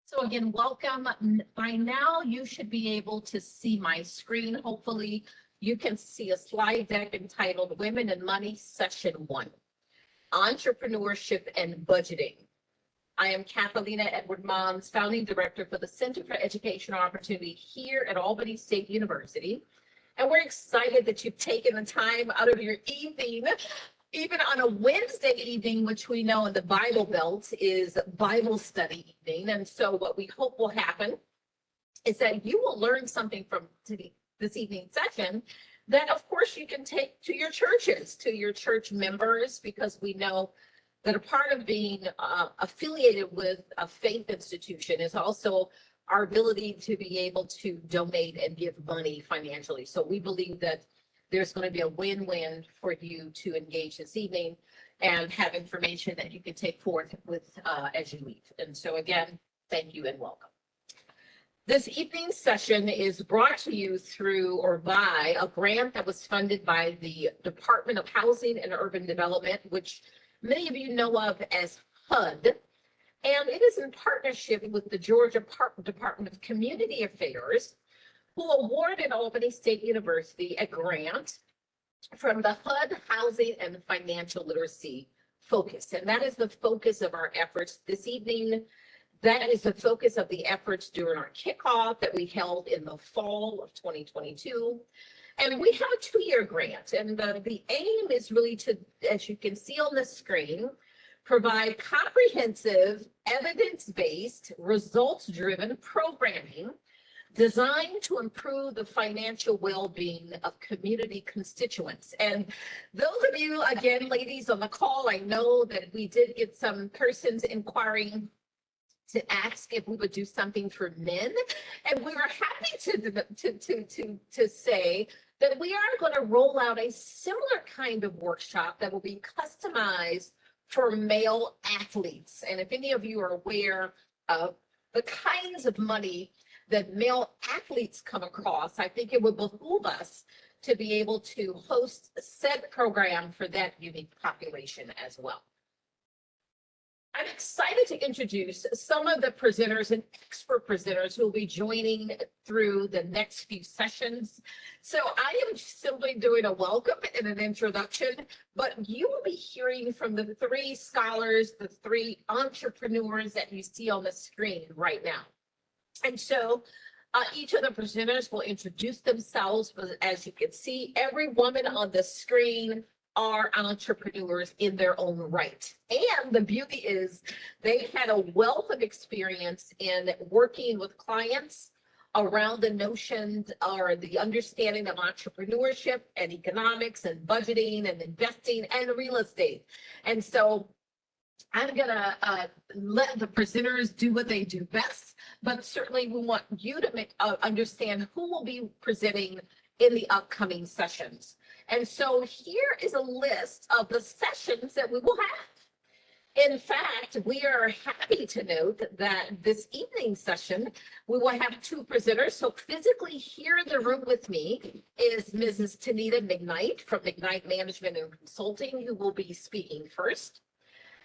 So again, welcome. By now, you should be able to see my screen. Hopefully, you can see a slide deck entitled Women and Money, Session 1, Entrepreneurship and Budgeting. I am Kathaleena Edward Monds, Founding Director for the Center for Educational Opportunity here at Albany State University. And we're excited that you've taken the time out of your evening, even on a Wednesday evening, which we know in the Bible Belt is Bible study evening. And so what we hope will happen is that you will learn something from this evening session that, of course, you can take to your churches, to your church members, because we know that a part of being affiliated with a faith institution is also our ability to be able to donate and give money financially. So we believe that there's going to be a win-win for you to engage this evening and have information that you can take forth with as you leave. And so again, thank you and welcome. This evening's session is brought to you through or by a grant that was funded by the Department of Housing and Urban Development, which many of you know of as HUD. And it is in partnership with the Georgia Department of Community Affairs, who awarded Albany State University a grant from the HUD Housing and Financial Literacy Focus. And that is the focus of our efforts this evening. That is the focus of the efforts during our kickoff that we held in the fall of 2022. And we have a 2-year grant. And the aim is really to, as you can see on the screen, provide comprehensive, evidence-based, results-driven programming designed to improve the financial well-being of community constituents. And those of you, again, ladies on the call, I know that we did get some persons inquiring to ask if we would do something for men. And we were happy to say that we are going to roll out a similar kind of workshop that will be customized for male athletes. And if any of you are aware of the kinds of money that male athletes come across, I think it would behoove us to be able to host a said program for that unique population as well. I'm excited to introduce some of the presenters and expert presenters who will be joining through the next few sessions. So I am simply doing a welcome and an introduction, but you will be hearing from the 3 scholars, the 3 entrepreneurs that you see on the screen right now. And so each of the presenters will introduce themselves, but as you can see, every woman on the screen are entrepreneurs in their own right. And the beauty is they've had a wealth of experience in working with clients around the notions or the understanding of entrepreneurship and economics and budgeting and investing and real estate. And so I'm gonna let the presenters do what they do best, but certainly we want you to understand who will be presenting in the upcoming sessions. And so here is a list of the sessions that we will have. In fact, we are happy to note that this evening session, we will have 2 presenters. So physically here in the room with me is Mrs. Tonita McKnight from McKnight Management and Consulting, who will be speaking first.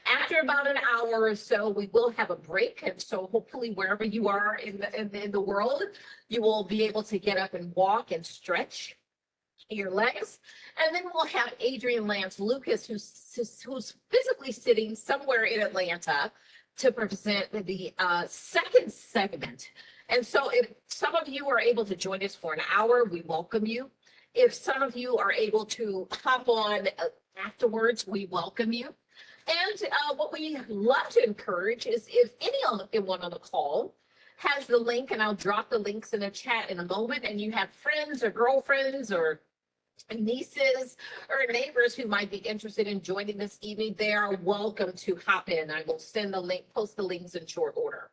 After about an hour or so, we will have a break. And so hopefully wherever you are in the world, you will be able to get up and walk and stretch your legs. And then we'll have Adrian Lance Lucas, who's physically sitting somewhere in Atlanta to present the second segment. And so if some of you are able to join us for an hour, we welcome you. If some of you are able to hop on afterwards, we welcome you. And what we love to encourage is if anyone on the call has the link, and I'll drop the links in the chat in a moment, and you have friends or girlfriends or nieces or neighbors who might be interested in joining this evening, they are welcome to hop in. I will send the link, post the links in short order.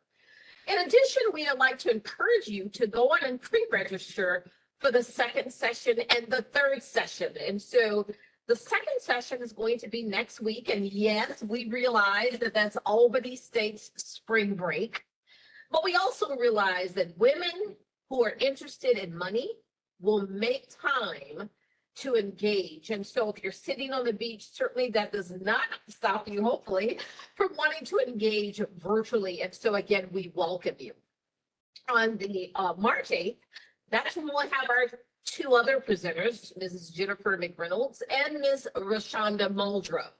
In addition, we would like to encourage you to go on and pre-register for the second session and the third session. And so the second session is going to be next week. And yes, we realize that that's Albany State's spring break. But we also realize that women who are interested in money will make time to engage. And so if you're sitting on the beach, certainly that does not stop you, hopefully, from wanting to engage virtually. And so again, we welcome you. On the March 8th, that's when we'll have our two other presenters, Mrs. Jennifer McReynolds and Ms. Rashonda Muldrow,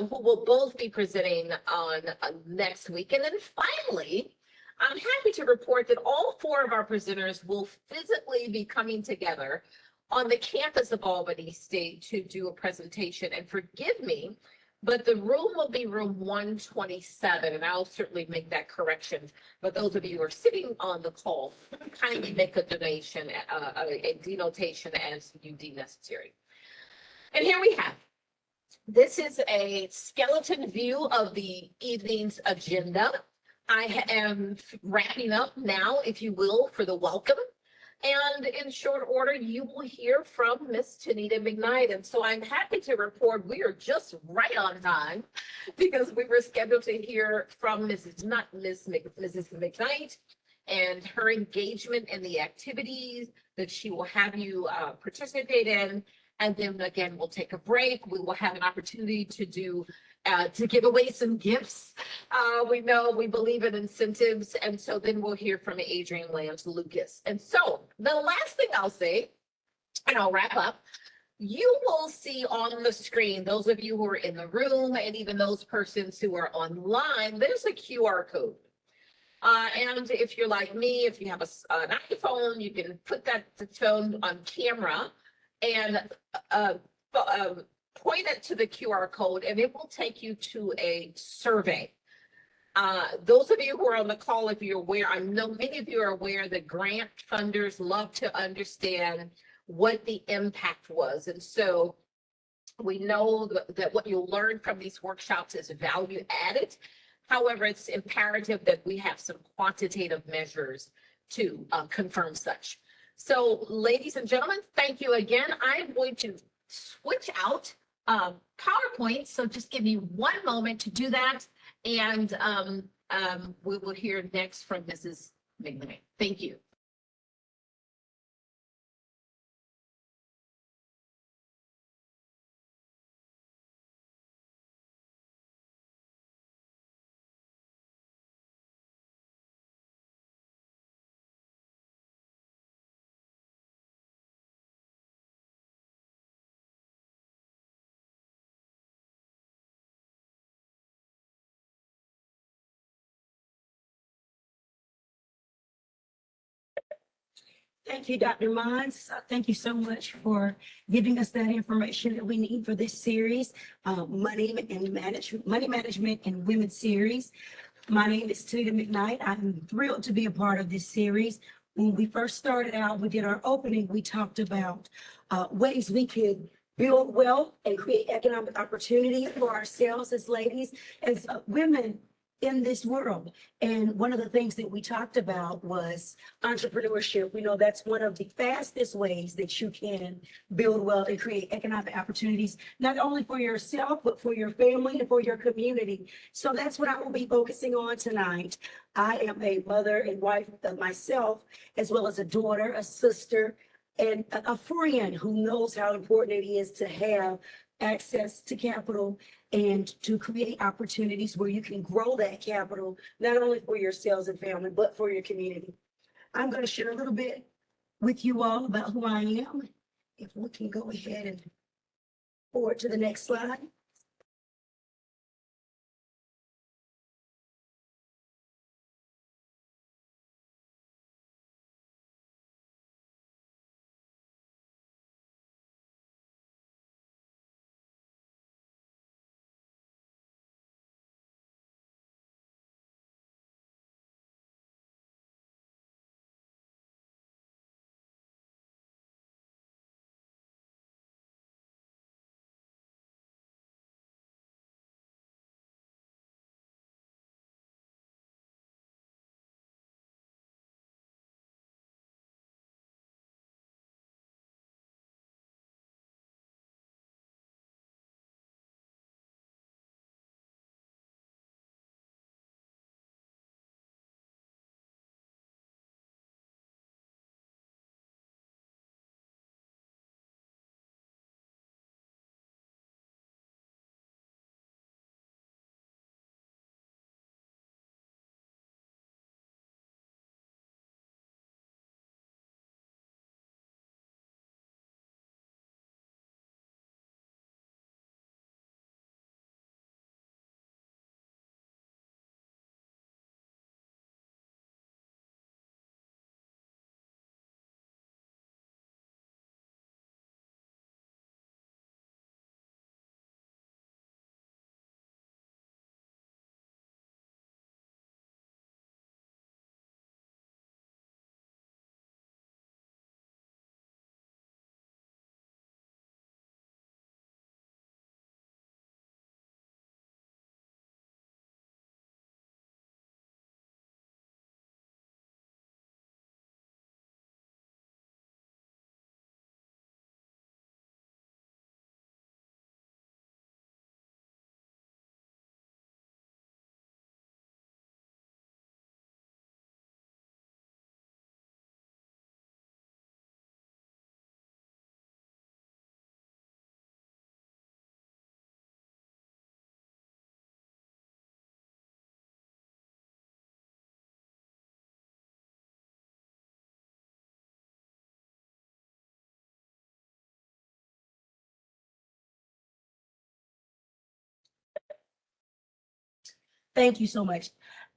who will both be presenting on next week. And then finally, I'm happy to report that all four of our presenters will physically be coming together on the campus of Albany State to do a presentation. And forgive me, but the room will be room 127, and I'll certainly make that correction. But those of you who are sitting on the call, kindly make a donation, a denotation as you deem necessary. And here we have. This is a skeleton view of the evening's agenda. I am wrapping up now, if you will, for the welcome. And in short order, you will hear from Miss Tonita McKnight. And so I'm happy to report we are just right on time because we were scheduled to hear from Mrs. McKnight and her engagement in the activities that she will have you participate in. And then again, we'll take a break. We will have an opportunity to give away some gifts. We know we believe in incentives. And so then we'll hear from Adrian Lance Lucas. And so the last thing I'll say, and I'll wrap up, you will see on the screen, those of you who are in the room and even those persons who are online, there's a QR code. And if you're like me, if you have an iPhone, you can put that phone on camera and point it to the QR code and it will take you to a survey. Those of you who are on the call, if you're aware, I know many of you are aware that grant funders love to understand what the impact was. And so we know that what you'll learn from these workshops is value added. However, it's imperative that we have some quantitative measures to confirm such. So ladies and gentlemen, thank you again. I'm going to switch out PowerPoint. So just give me one moment to do that. And we will hear next from Mrs. McKnight. Thank you. Thank you, Dr. Monds. Thank you so much for giving us that information that we need for this series, Money Management and Women series. My name is Tonita McKnight. I'm thrilled to be a part of this series. When we first started out, we did our opening, we talked about ways we could build wealth and create economic opportunity for ourselves as ladies, as women in this world. And one of the things that we talked about was entrepreneurship. We know that's one of the fastest ways that you can build wealth and create economic opportunities, not only for yourself, but for your family and for your community. So that's what I will be focusing on tonight. I am a mother and wife of myself, as well as a daughter, a sister, and a friend who knows how important it is to have access to capital and to create opportunities where you can grow that capital, not only for yourselves and family, but for your community. I'm going to share a little bit with you all about who I am. If we can go ahead and forward to the next slide. Thank you so much.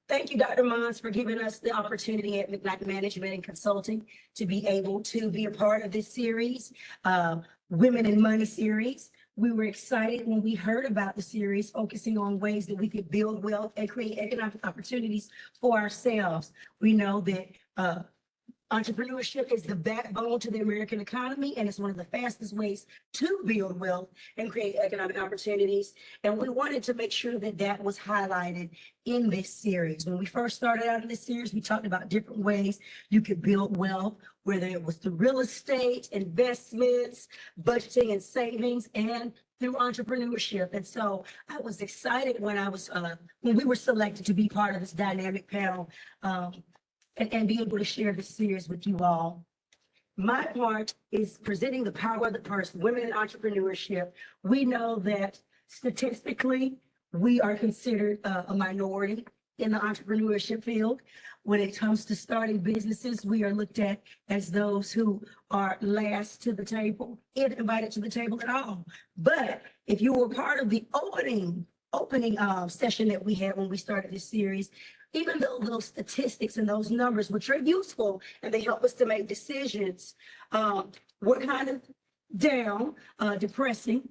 Thank you, Dr. Monds, for giving us the opportunity at McKnight Management and Consulting to be able to be a part of this series, Women in Money series. We were excited when we heard about the series, focusing on ways that we could build wealth and create economic opportunities for ourselves. We know that entrepreneurship is the backbone to the American economy, and it's one of the fastest ways to build wealth and create economic opportunities. And we wanted to make sure that that was highlighted in this series. When we first started out in this series, we talked about different ways you could build wealth, whether it was through real estate, investments, budgeting and savings, and through entrepreneurship. And so I was excited when we were selected to be part of this dynamic panel, and be able to share this series with you all. My part is presenting the power of the purse, women in entrepreneurship. We know that statistically, we are considered a minority in the entrepreneurship field. When it comes to starting businesses, we are looked at as those who are last to the table, if invited to the table at all. But if you were part of the opening session that we had when we started this series, even though those statistics and those numbers, which are useful and they help us to make decisions, were kind of down, depressing,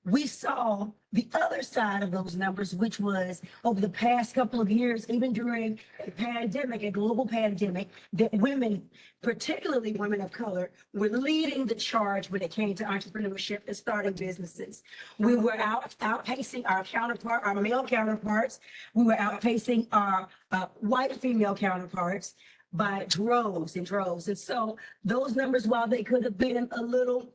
we saw the other side of those numbers, which was over the past couple of years, even during a pandemic, a global pandemic, that women, particularly women of color, were leading the charge when it came to entrepreneurship and starting businesses. We were outpacing our male counterparts. We were outpacing our white female counterparts by droves and droves. And so those numbers, while they could have been a little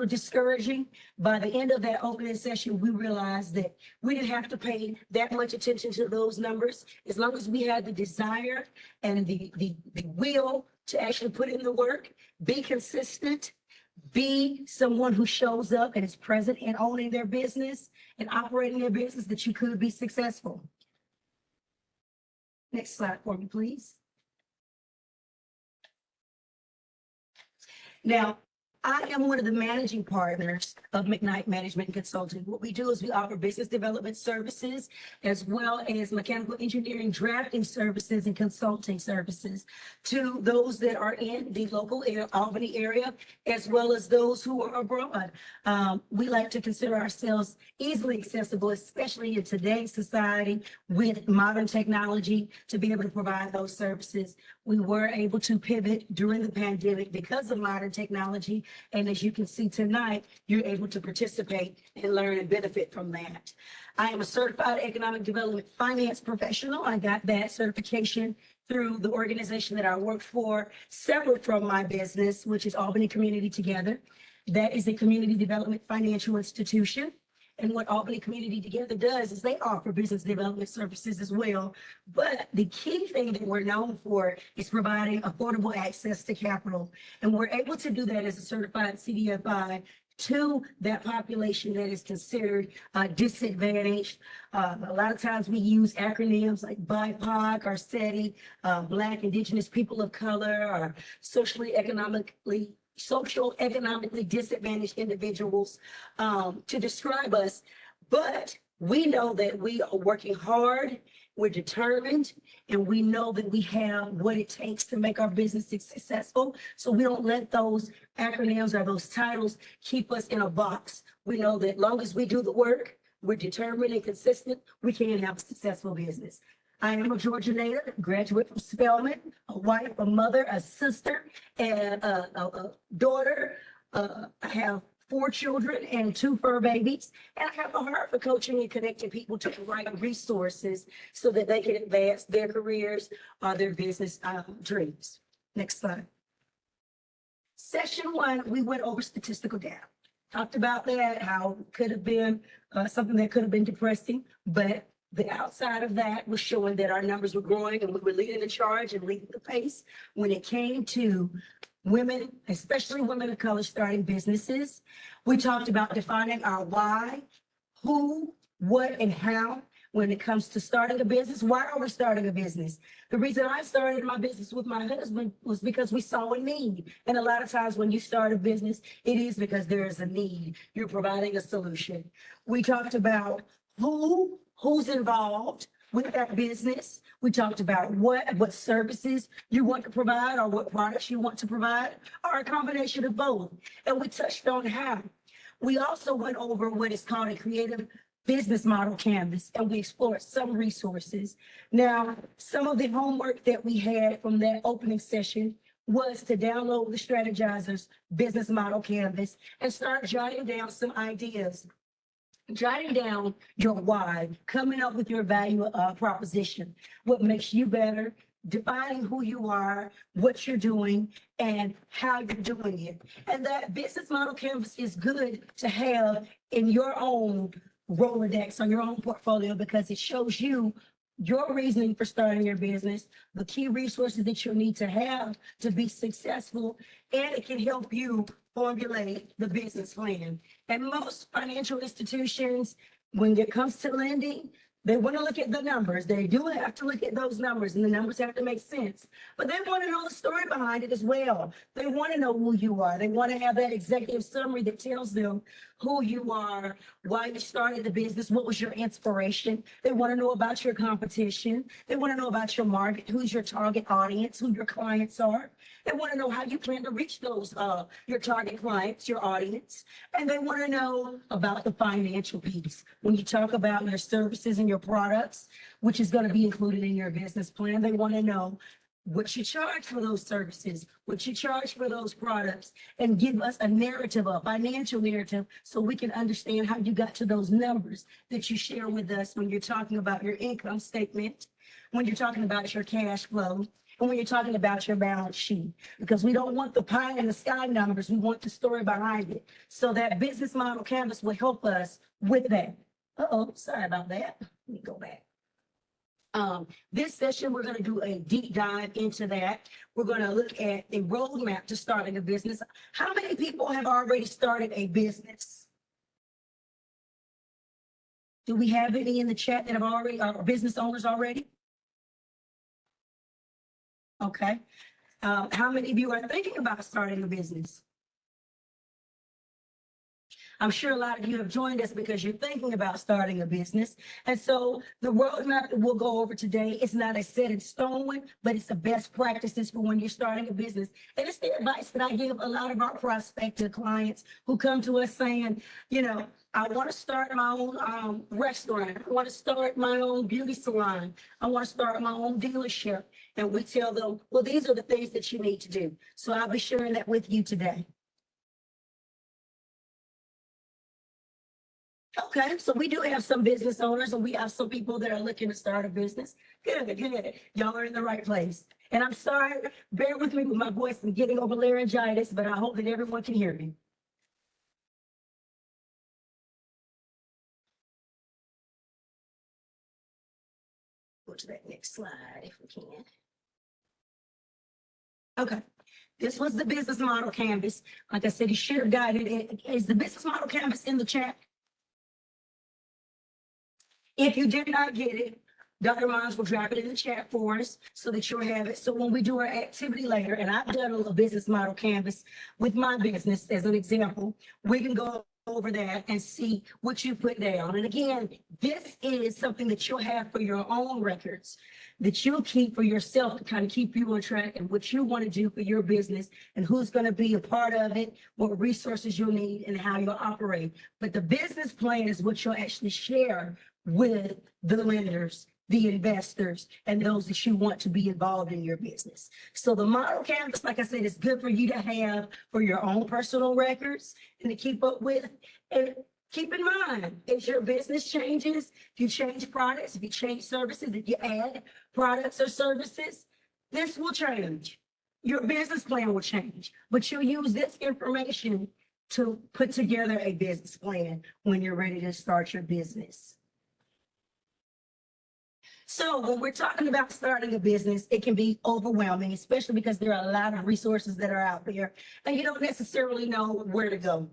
discouraging. By the end of that opening session, we realized that we didn't have to pay that much attention to those numbers. As long as we had the desire and the will to actually put in the work, be consistent, be someone who shows up and is present in owning their business and operating their business, that you could be successful. Next slide for me, please. Now, I am one of the managing partners of McKnight Management and Consulting. What we do is we offer business development services, as well as mechanical engineering drafting services and consulting services to those that are in the local Albany area, as well as those who are abroad. We like to consider ourselves easily accessible, especially in today's society with modern technology, to be able to provide those services. We were able to pivot during the pandemic because of modern technology. And as you can see tonight, you're able to participate and learn and benefit from that. I am a certified economic development finance professional. I got that certification through the organization that I work for, separate from my business, which is Albany Community Together. That is a community development financial institution. And what Albany Community Together does is they offer business development services as well. But the key thing that we're known for is providing affordable access to capital. And we're able to do that as a certified CDFI to that population that is considered disadvantaged. A lot of times we use acronyms like BIPOC or SETI, Black, Indigenous, People of Color, or social economically disadvantaged individuals to describe us. But we know that we are working hard, we're determined, and we know that we have what it takes to make our business successful. So we don't let those acronyms or those titles keep us in a box. We know that as long as we do the work, we're determined and consistent, we can have a successful business. I am a Georgia native, graduate from Spelman, a wife, a mother, a sister, and a daughter. I have 4 children and 2 fur babies, and I have a heart for coaching and connecting people to the right resources so that they can advance their careers or their business dreams. Next slide. Session 1, we went over statistical data. Talked about that, how it could have been something that could have been depressing, but the outside of that was showing that our numbers were growing and we were leading the charge and leading the pace when it came to women, especially women of color starting businesses. We talked about defining our why, who, what, and how when it comes to starting a business. Why are we starting a business? The reason I started my business with my husband was because we saw a need. And a lot of times when you start a business, it is because there is a need. You're providing a solution. We talked about who's involved with that business. We talked about what services you want to provide or what products you want to provide, or a combination of both. And we touched on how. We also went over what is called a creative business model canvas, and we explored some resources. Now, some of the homework that we had from that opening session was to download the strategizer's business model canvas and start jotting down some ideas, jotting down your why, coming up with your value proposition, what makes you better, defining who you are, what you're doing, and how you're doing it. And that business model canvas is good to have in your own Rolodex, on your own portfolio, because it shows you your reasoning for starting your business, the key resources that you'll need to have to be successful, and it can help you formulate the business plan. And most financial institutions, when it comes to lending, they want to look at the numbers. They do have to look at those numbers, and the numbers have to make sense. But they want to know the story behind it as well. They want to know who you are. They want to have that executive summary that tells them who you are, why you started the business, what was your inspiration. They want to know about your competition. They want to know about your market, who's your target audience, who your clients are. They want to know how you plan to reach those, your target clients, your audience. And they want to know about the financial piece. When you talk about your services and your products, which is going to be included in your business plan, they want to know what you charge for those services, what you charge for those products, and give us a narrative, a financial narrative, so we can understand how you got to those numbers that you share with us when you're talking about your income statement, when you're talking about your cash flow, and when you're talking about your balance sheet. Because we don't want the pie in the sky numbers, we want the story behind it. So that business model canvas will help us with that. Uh-oh, sorry about that. Let me go back. This session, we're going to do a deep dive into that. We're going to look at a roadmap to starting a business. How many people have already started a business? Do we have any in the chat that have already, are business owners already? Okay. How many of you are thinking about starting a business? I'm sure a lot of you have joined us because you're thinking about starting a business. And so the roadmap that we'll go over today is not a set in stone, but it's the best practices for when you're starting a business. And it's the advice that I give a lot of our prospective clients who come to us saying, you know, I want to start my own restaurant. I want to start my own beauty salon. I want to start my own dealership. And we tell them, well, these are the things that you need to do. So I'll be sharing that with you today. Okay, so we do have some business owners, and we have some people that are looking to start a business. Good, good. Y'all are in the right place. And I'm sorry, bear with me with my voice and getting over laryngitis, but I hope that everyone can hear me. Go to that next slide if we can. Okay, this was the business model canvas. Like I said, you should have gotten it. Is the business model canvas in the chat? If you did not get it, Dr. Monds will drop it in the chat for us so that you'll have it. So when we do our activity later, and I've done a business model canvas with my business as an example, we can go over that and see what you put down. And again, this is something that you'll have for your own records, that you'll keep for yourself to kind of keep you on track and what you want to do for your business and who's going to be a part of it, what resources you'll need, and how you'll operate. But the business plan is what you'll actually share with the lenders, the investors, and those that you want to be involved in your business. So the model canvas, like I said, is good for you to have for your own personal records and to keep up with. And keep in mind, as your business changes, if you change products, if you change services, if you add products or services, this will change. Your business plan will change, but you'll use this information to put together a business plan when you're ready to start your business. So when we're talking about starting a business, it can be overwhelming, especially because there are a lot of resources that are out there and you don't necessarily know where to go.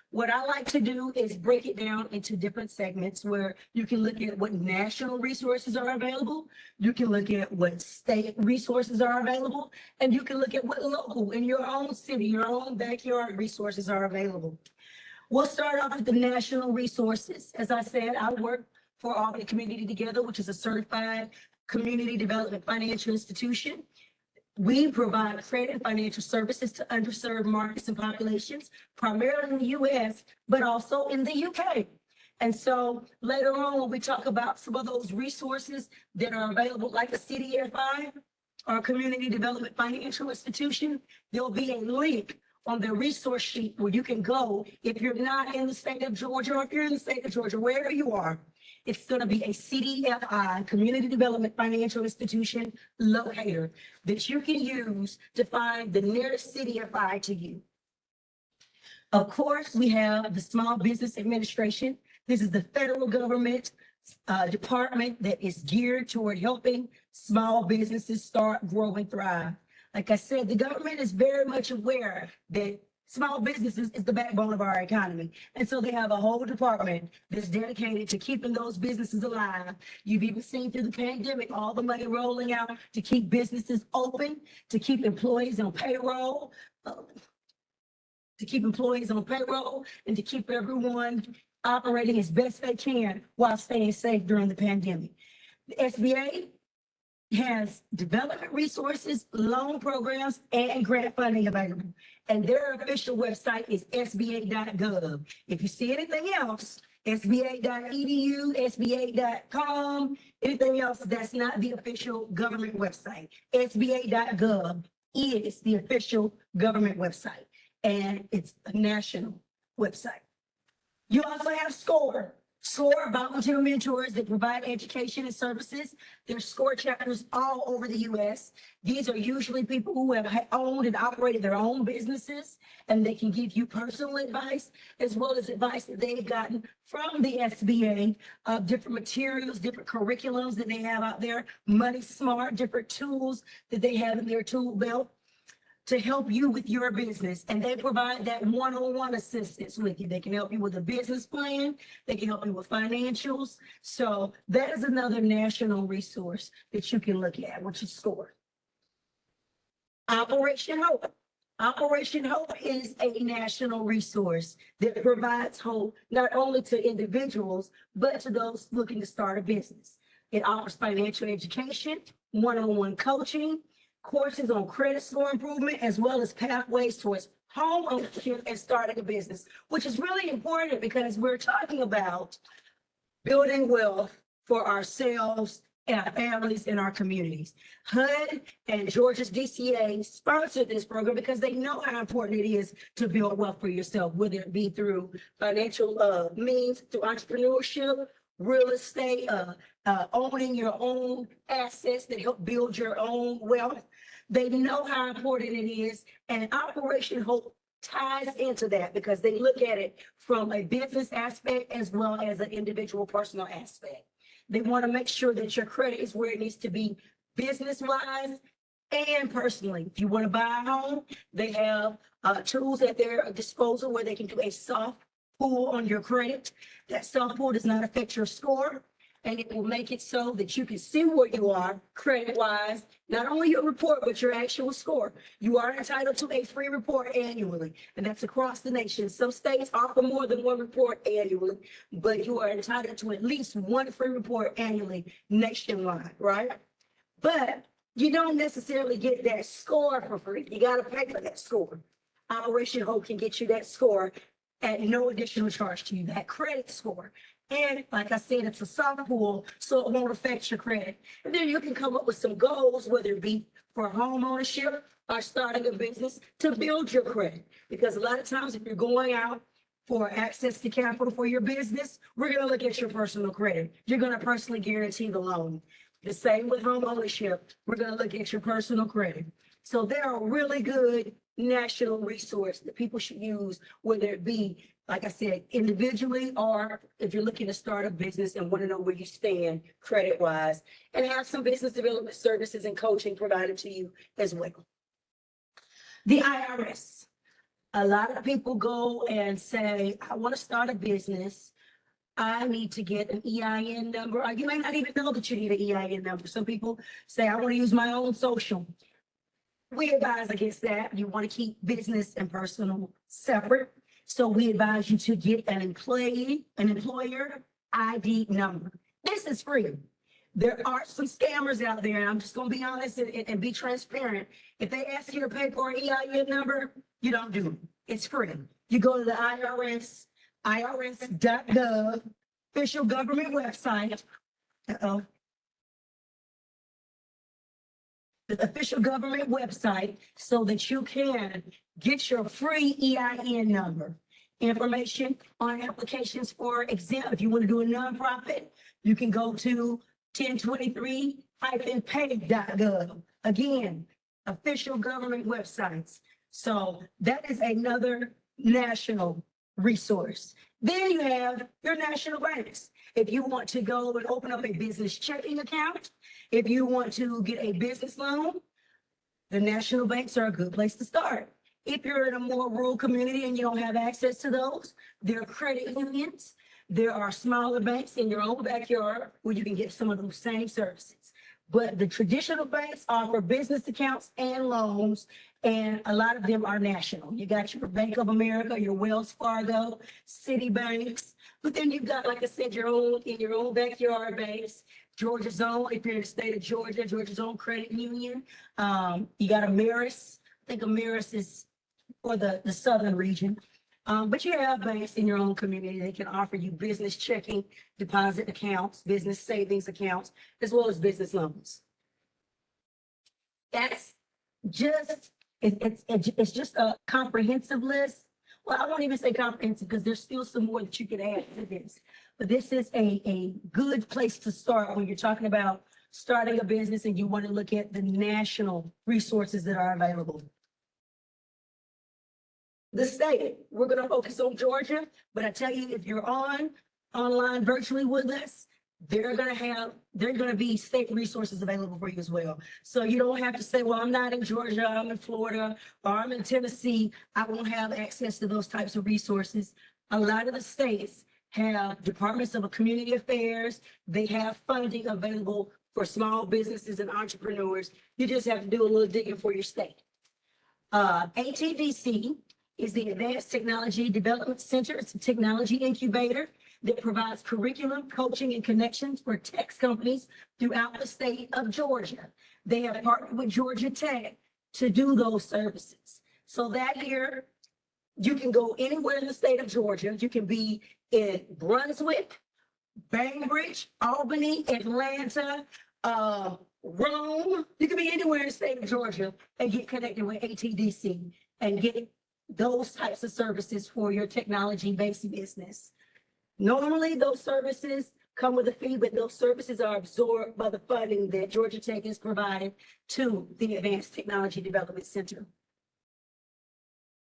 What I like to do is break it down into different segments where you can look at what national resources are available, you can look at what state resources are available, and you can look at what local in your own city, your own backyard resources are available. We'll start off with the national resources. As I said, I work for All the Community Together, which is a certified community development financial institution. We provide credit and financial services to underserved markets and populations, primarily in the US, but also in the UK. And so later on, when we talk about some of those resources that are available, like a CDFI or Community Development Financial Institution, there'll be a link on the resource sheet where you can go if you're not in the state of Georgia, or if you're in the state of Georgia, wherever you are. It's going to be a CDFI, Community Development Financial Institution locator that you can use to find the nearest CDFI to you. Of course, we have the Small Business Administration. This is the federal government department that is geared toward helping small businesses start, grow, and thrive. Like I said, the government is very much aware that small businesses is the backbone of our economy. And so they have a whole department that's dedicated to keeping those businesses alive. You've even seen through the pandemic, all the money rolling out to keep businesses open, to keep employees on payroll, and to keep everyone operating as best they can while staying safe during the pandemic. The SBA has development resources, loan programs, and grant funding available. And their official website is sba.gov. If you see anything else, sba.edu, sba.com, anything else, that's not the official government website. sba.gov is the official government website, and it's a national website. You also have SCORE. SCORE volunteer mentors that provide education and services. There's SCORE chapters all over the US. These are usually people who have owned and operated their own businesses, and they can give you personal advice as well as advice that they've gotten from the SBA, different materials, different curriculums that they have out there, Money Smart, different tools that they have in their tool belt to help you with your business. And they provide that one-on-one assistance with you. They can help you with a business plan. They can help you with financials. So that is another national resource that you can look at, which is SCORE. Operation Hope. Operation Hope is a national resource that provides hope not only to individuals, but to those looking to start a business. It offers financial education, one-on-one coaching, courses on credit score improvement, as well as pathways towards home ownership and starting a business, which is really important because we're talking about building wealth for ourselves and our families and our communities. HUD and Georgia's DCA sponsored this program because they know how important it is to build wealth for yourself, whether it be through financial means, through entrepreneurship, real estate, owning your own assets that help build your own wealth. They know how important it is, and Operation Hope ties into that because they look at it from a business aspect as well as an individual personal aspect. They want to make sure that your credit is where it needs to be business-wise and personally. If you want to buy a home, they have tools at their disposal where they can do a soft pull on your credit. That soft pull does not affect your score, and it will make it so that you can see where you are credit-wise, not only your report, but your actual score. You are entitled to a free report annually, and that's across the nation. Some states offer more than one report annually, but you are entitled to at least one free report annually nationwide, right? But you don't necessarily get that score for free. You got to pay for that score. Operation Hope can get you that score at no additional charge to you, that credit score. And like I said, it's a soft pull, so it won't affect your credit. And then you can come up with some goals, whether it be for home ownership or starting a business, to build your credit. Because a lot of times if you're going out for access to capital for your business, we're going to look at your personal credit. You're going to personally guarantee the loan. The same with home ownership. We're going to look at your personal credit. So they're a really good national resource that people should use, whether it be, like I said, individually, or if you're looking to start a business and want to know where you stand credit-wise, and have some business development services and coaching provided to you as well. The IRS. A lot of people go and say, I want to start a business. I need to get an EIN number. Or you may not even know that you need an EIN number. Some people say, I want to use my own social. We advise against that. You want to keep business and personal separate. So we advise you to get an employer ID number. This is free. There are some scammers out there, and I'm just gonna be honest and be transparent. If they ask you to pay for an EIN number, you don't do it. It's free. You go to the irs.gov, official government website. Uh-oh. The official government website so that you can get your free EIN number. Information on applications for exempt. If you want to do a nonprofit, you can go to 1023-pay.gov. Again, official government websites. So that is another national resource. Then you have your national banks. If you want to go and open up a business checking account, if you want to get a business loan, the national banks are a good place to start. If you're in a more rural community and you don't have access to those, there are credit unions. There are smaller banks in your own backyard where you can get some of those same services. But the traditional banks offer business accounts and loans, and a lot of them are national. You got your Bank of America, your Wells Fargo, Citibanks, but then you've got, like I said, your own backyard banks. Georgia's Own, if you're in the state of Georgia, Georgia's Own Credit Union. You got Ameris. I think Ameris is for the southern region. But you have banks in your own community that can offer you business checking, deposit accounts, business savings accounts, as well as business loans. That's just, it's just a comprehensive list. Well, I won't even say comprehensive because there's still some more that you can add to this. But this is a good place to start when you're talking about starting a business and you want to look at the national resources that are available. The state, we're going to focus on Georgia, but I tell you, if you're online virtually with us, they're going to be state resources available for you as well. So you don't have to say, well, I'm not in Georgia, I'm in Florida, or I'm in Tennessee. I won't have access to those types of resources. A lot of the states have departments of community affairs. They have funding available for small businesses and entrepreneurs. You just have to do a little digging for your state. ATDC is the Advanced Technology Development Center. It's a technology incubator that provides curriculum, coaching, and connections for tech companies throughout the state of Georgia. They have partnered with Georgia Tech to do those services. So that here, you can go anywhere in the state of Georgia. You can be in Brunswick, Bainbridge, Albany, Atlanta, Rome. You can be anywhere in the state of Georgia and get connected with ATDC and get those types of services for your technology-based business. Normally, those services come with a fee, but those services are absorbed by the funding that Georgia Tech is providing to the Advanced Technology Development Center.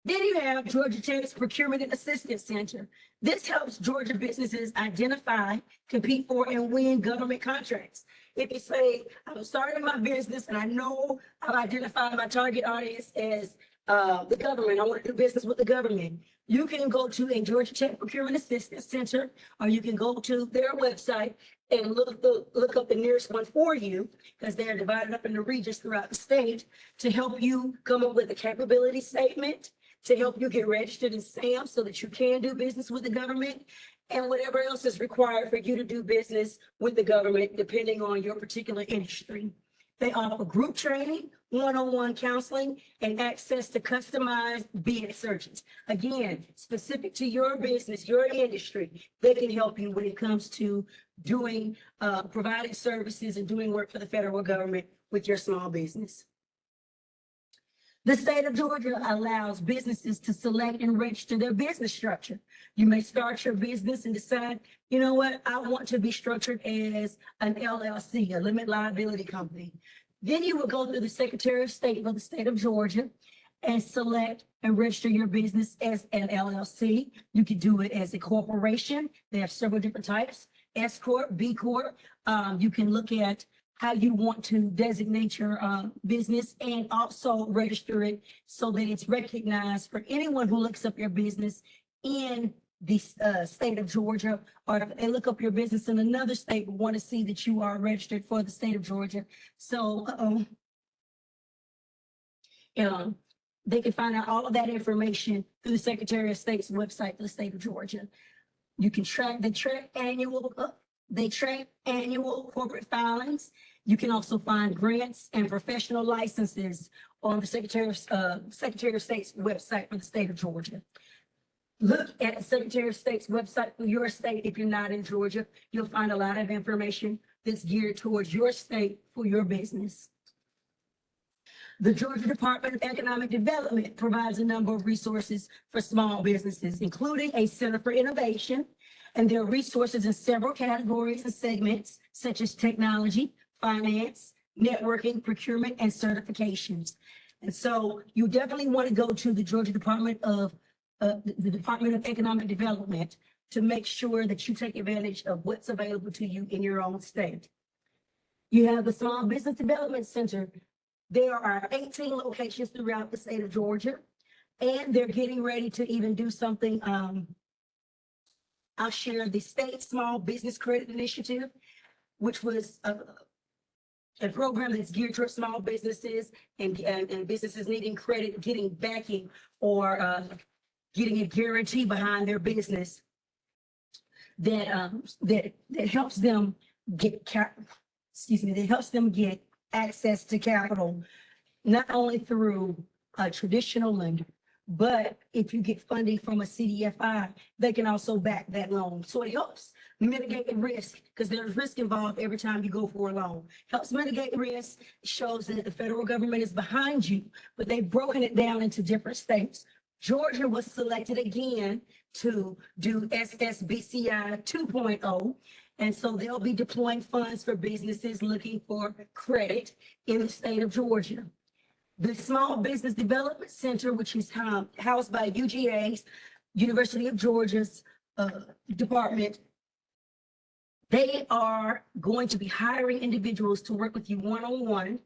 Then you have Georgia Tech's Procurement and Assistance Center. This helps Georgia businesses identify, compete for, and win government contracts. If you say, I'm starting my business and I know I've identified my target audience as the government, I want to do business with the government, you can go to a Georgia Tech Procurement Assistance Center, or you can go to their website and look up the nearest one for you, because they're divided up into regions throughout the state, to help you come up with a capability statement, to help you get registered in SAM so that you can do business with the government, and whatever else is required for you to do business with the government, depending on your particular industry. They offer group training, one-on-one counseling, and access to customized bid searches. Again, specific to your business, your industry, they can help you when it comes to doing, providing services and doing work for the federal government with your small business. The state of Georgia allows businesses to select and register their business structure. You may start your business and decide, you know what, I want to be structured as an LLC, a limited liability company. Then you will go through the Secretary of State for the state of Georgia and select and register your business as an LLC. You can do it as a corporation. They have several different types, S Corp, B Corp. You can look at how you want to designate your business and also register it so that it's recognized for anyone who looks up your business in the state of Georgia, or if they look up your business in another state, but want to see that you are registered for the state of Georgia. So they can find out all of that information through the Secretary of State's website for the state of Georgia. You can track annual They track annual corporate filings. You can also find grants and professional licenses on the Secretary of State's website for the state of Georgia. Look at the Secretary of State's website for your state. If you're not in Georgia, you'll find a lot of information that's geared towards your state for your business. The Georgia Department of Economic Development provides a number of resources for small businesses, including a Center for Innovation, and there are resources in several categories and segments, such as technology, finance, networking, procurement, and certifications. And so you definitely want to go to the Georgia Department of Economic Development to make sure that you take advantage of what's available to you in your own state. You have the Small Business Development Center. There are 18 locations throughout the state of Georgia, and they're getting ready to even do something. I'll share the State Small Business Credit Initiative, which was a program that's geared towards small businesses and businesses needing credit, getting backing, or getting a guarantee behind their business that helps them get access to capital, not only through a traditional lender, but if you get funding from a CDFI, they can also back that loan. So it helps mitigate the risk, because there's risk involved every time you go for a loan. Helps mitigate risk, shows that the federal government is behind you, but they've broken it down into different states. Georgia was selected again to do SSBCI 2.0. And so they'll be deploying funds for businesses looking for credit in the state of Georgia. The Small Business Development Center, which is housed by UGA's, University of Georgia's department, they are going to be hiring individuals to work with you one-on-one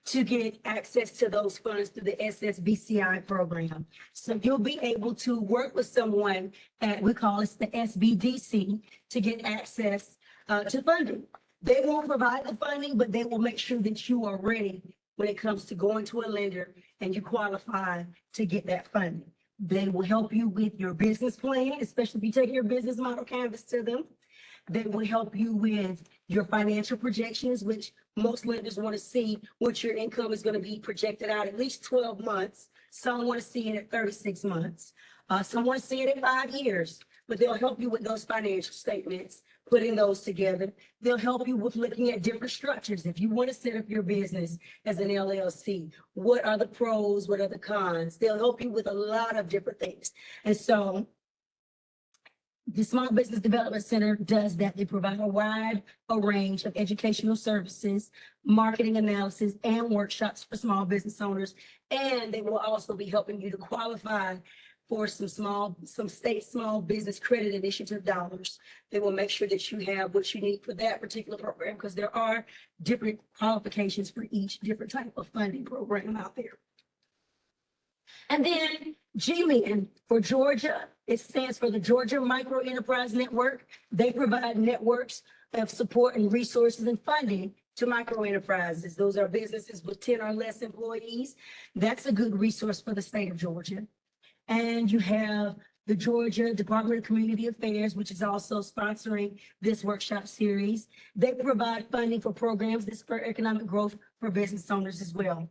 to get access to those funds through the SSBCI program. So you'll be able to work with someone at, we call it the SBDC, to get access to funding. They won't provide the funding, but they will make sure that you are ready when it comes to going to a lender and you qualify to get that funding. They will help you with your business plan, especially if you take your business model canvas to them. They will help you with your financial projections, which most lenders want to see what your income is going to be projected out at least 12 months. Some want to see it at 36 months. Some want to see it at 5 years, but they'll help you with those financial statements, putting those together. They'll help you with looking at different structures. If you want to set up your business as an LLC, what are the pros? What are the cons? They'll help you with a lot of different things. And so the Small Business Development Center does that. They provide a wide range of educational services, marketing analysis, and workshops for small business owners. And they will also be helping you to qualify for some state small business credit initiative dollars. They will make sure that you have what you need for that particular program, because there are different qualifications for each different type of funding program out there. And then GMIN for Georgia, it stands for the Georgia Micro Enterprise Network. They provide networks of support and resources and funding to micro enterprises. Those are businesses with 10 or less employees. That's a good resource for the state of Georgia. And you have the Georgia Department of Community Affairs, which is also sponsoring this workshop series. They provide funding for programs that spur economic growth for business owners as well.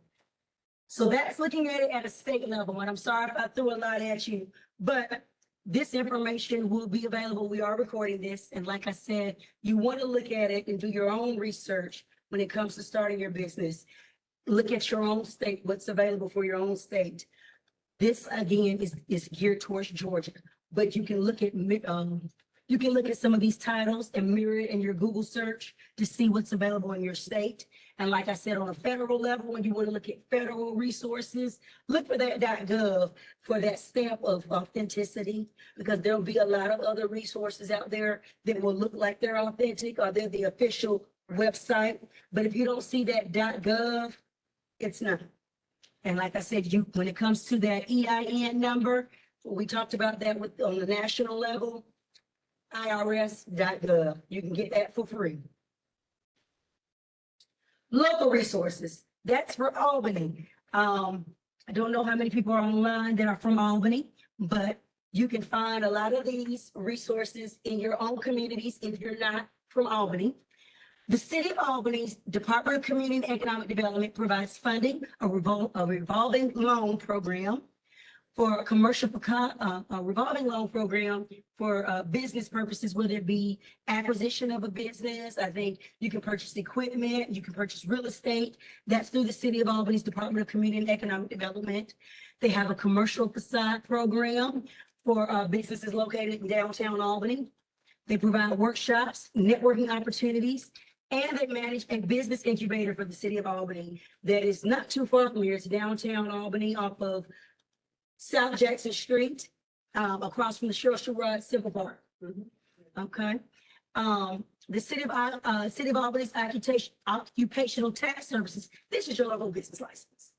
So that's looking at it at a state level. And I'm sorry if I threw a lot at you, but this information will be available. We are recording this. And like I said, you want to look at it and do your own research when it comes to starting your business. Look at your own state, what's available for your own state. This again is geared towards Georgia, but you can look at some of these titles and mirror it in your Google search to see what's available in your state. And like I said, on a federal level, when you want to look at federal resources, look for that .gov for that stamp of authenticity, because there'll be a lot of other resources out there that will look like they're authentic or they're the official website. But if you don't see that .gov, it's not. And like I said, when it comes to that EIN number, we talked about that on the national level, IRS.gov. You can get that for free. Local resources, that's for Albany. I don't know how many people are online that are from Albany, but You can find a lot of these resources in your own communities if you're not from Albany. The City of Albany's Department of Community and Economic Development provides funding, a revolving loan program for a a revolving loan program for business purposes, whether it be acquisition of a business. I think you can purchase equipment, you can purchase real estate. That's through the City of Albany's Department of Community and Economic Development. They have a commercial facade program for businesses located in downtown Albany. They provide workshops, networking opportunities, and they manage a business incubator for the City of Albany that is not too far from here. It's downtown Albany off of South Jackson Street, across from the Shore Ride Civil Park. Okay. The City of Albany's occupational tax services. This is your local business license.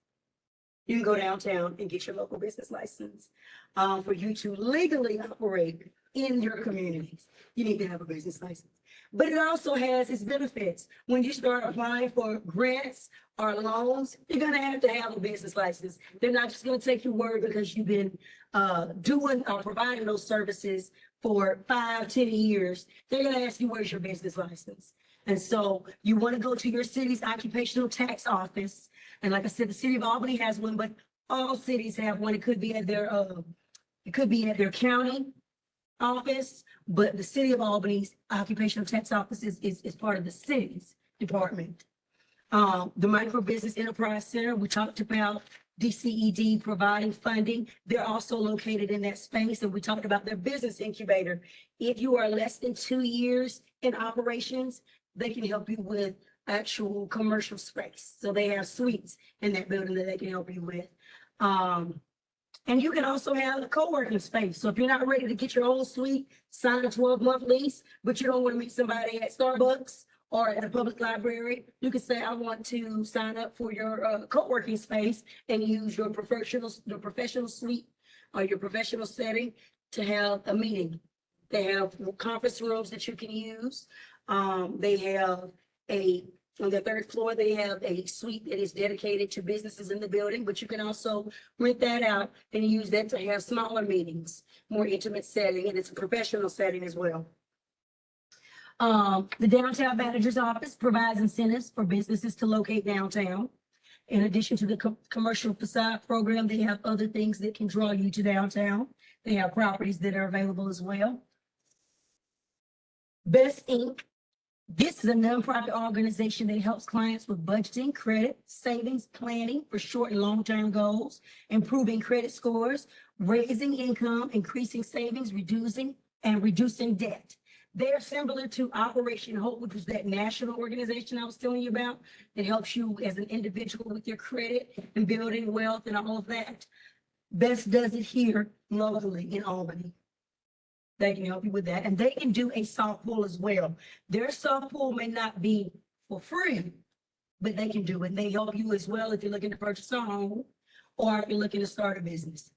You can go downtown and get your local business license. For you to legally operate in your communities, you need to have a business license. But it also has its benefits. When you start applying for grants or loans, you're gonna have to have a business license. They're not just gonna take your word because you've been doing or providing those services for 5, 10 years. They're gonna ask you, where's your business license? And so you want to go to your city's occupational tax office. And like I said, the City of Albany has one, but all cities have one. It could be at their county office, but the City of Albany's occupational tax office is part of the city's department. The Micro Business Enterprise Center, we talked about DCED providing funding. They're also located in that space, and we talked about their business incubator. If you are less than 2 years in operations, they can help you with actual commercial space. So they have suites in that building that they can help you with. And you can also have a co-working space. So if you're not ready to get your own suite, sign a 12-month lease, but you don't want to meet somebody at Starbucks or at a public library, you can say, I want to sign up for your co-working space and use your professional suite or your professional setting to have a meeting. They have conference rooms that you can use. They have on the 3rd floor, they have a suite that is dedicated to businesses in the building, but you can also rent that out and use that to have smaller meetings, more intimate setting, and it's a professional setting as well. The downtown manager's office provides incentives for businesses to locate downtown. In addition to the commercial facade program, they have other things that can draw you to downtown. They have properties that are available as well. Best Inc. This is a nonprofit organization that helps clients with budgeting, credit, savings, planning for short and long-term goals, improving credit scores, raising income, increasing savings, reducing debt. They're similar to Operation Hope, which is that national organization I was telling you about that helps you as an individual with your credit and building wealth and all of that. Best does it here locally in Albany. They can help you with that. And they can do a soft pull as well. Their soft pull may not be for free, but they can do it. And they help you as well if you're looking to purchase a home or if you're looking to start a business.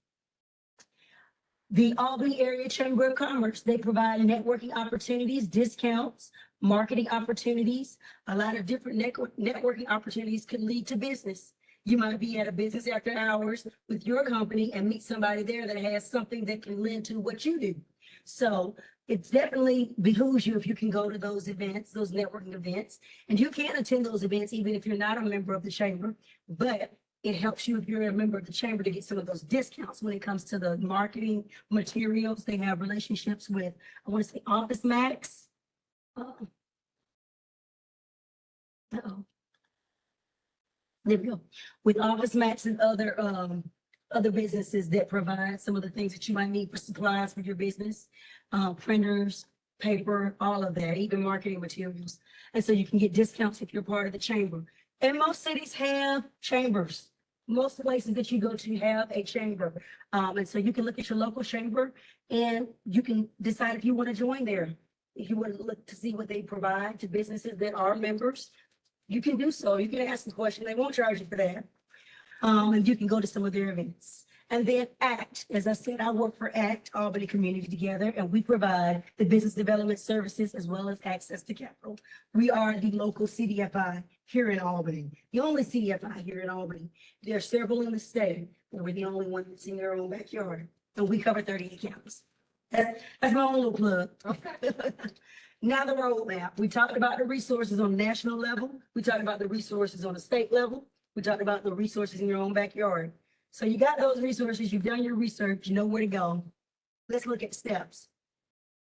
The Albany Area Chamber of Commerce, they provide networking opportunities, discounts, marketing opportunities. A lot of different networking opportunities can lead to business. You might be at a business after hours with your company and meet somebody there that has something that can lend to what you do. So it definitely behooves you if you can go to those events, those networking events, and you can attend those events even if you're not a member of the chamber, but it helps you if you're a member of the chamber to get some of those discounts when it comes to the marketing materials. They have relationships with, I want to say, Office Max. There we go. With Office Max and other businesses that provide some of the things that you might need for supplies for your business, printers, paper, all of that, even marketing materials. And so you can get discounts if you're part of the chamber. And most cities have chambers. Most places that you go to have a chamber. And so you can look at your local chamber and you can decide if you want to join there. If you want to look to see what they provide to businesses that are members, you can do so. You can ask the question. They won't charge you for that. And you can go to some of their events. And then ACT, as I said, I work for ACT, Albany Community Together, and we provide the business development services as well as access to capital. We are the local CDFI here in Albany, the only CDFI here in Albany. There are several in the state, but we're the only one that's in their own backyard. and we cover 38 counties. That's my own little plug. Okay. Now the roadmap. We talked about the resources on the national level. We talked about the resources on the state level. We talked about the resources in your own backyard. So you got those resources, you've done your research, you know where to go. Let's look at steps.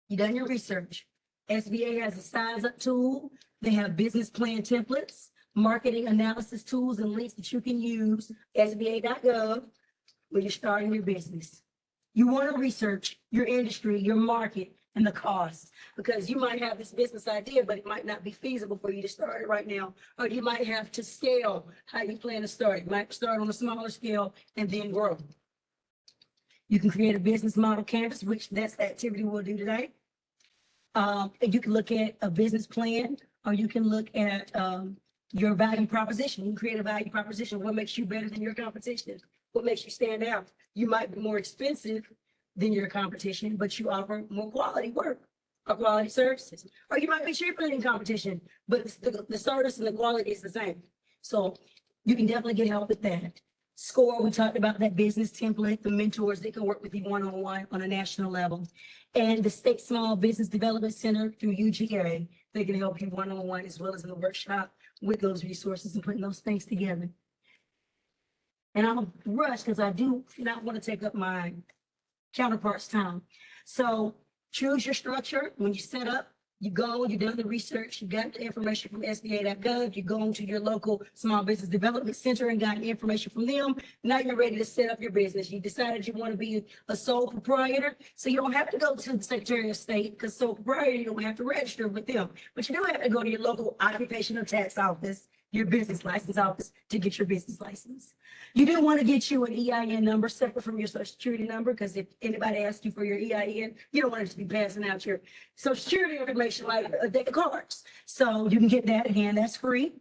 You done your research. SBA has a size up tool. They have business plan templates, marketing analysis tools and links that you can use, sba.gov, when you're starting your business. You want to research your industry, your market, and the cost, because you might have this business idea, but it might not be feasible for you to start it right now. Or you might have to scale how you plan to start it. You might start on a smaller scale and then grow. You can create a business model canvas, which that's the activity we'll do today. And you can look at a business plan, or you can look at your value proposition. You can create a value proposition. What makes you better than your competition? What makes you stand out? You might be more expensive than your competition, but you offer more quality work or quality services. Or you might be cheaper than competition, but the service and the quality is the same. So you can definitely get help with that. SCORE, we talked about that business template, the mentors that can work with you one-on-one on a national level. And the State Small Business Development Center through UGA, they can help you one-on-one as well as in the workshop with those resources and putting those things together. And I'm gonna rush because I do not want to take up my counterparts' time. So choose your structure. When you set up, you go, you've done the research, you got the information from SBA.gov, you go to your local small business development center and got the information from them. Now you're ready to set up your business. You decided you want to be a sole proprietor, so you don't have to go to the Secretary of State, because sole proprietor, you don't have to register with them. But you do have to go to your local occupational tax office, your business license office, to get your business license. You do want to get you an EIN number separate from your social security number, because if anybody asks you for your EIN, you don't want it to be passing out your social security information like a deck of cards. So you can get that. Again, that's free.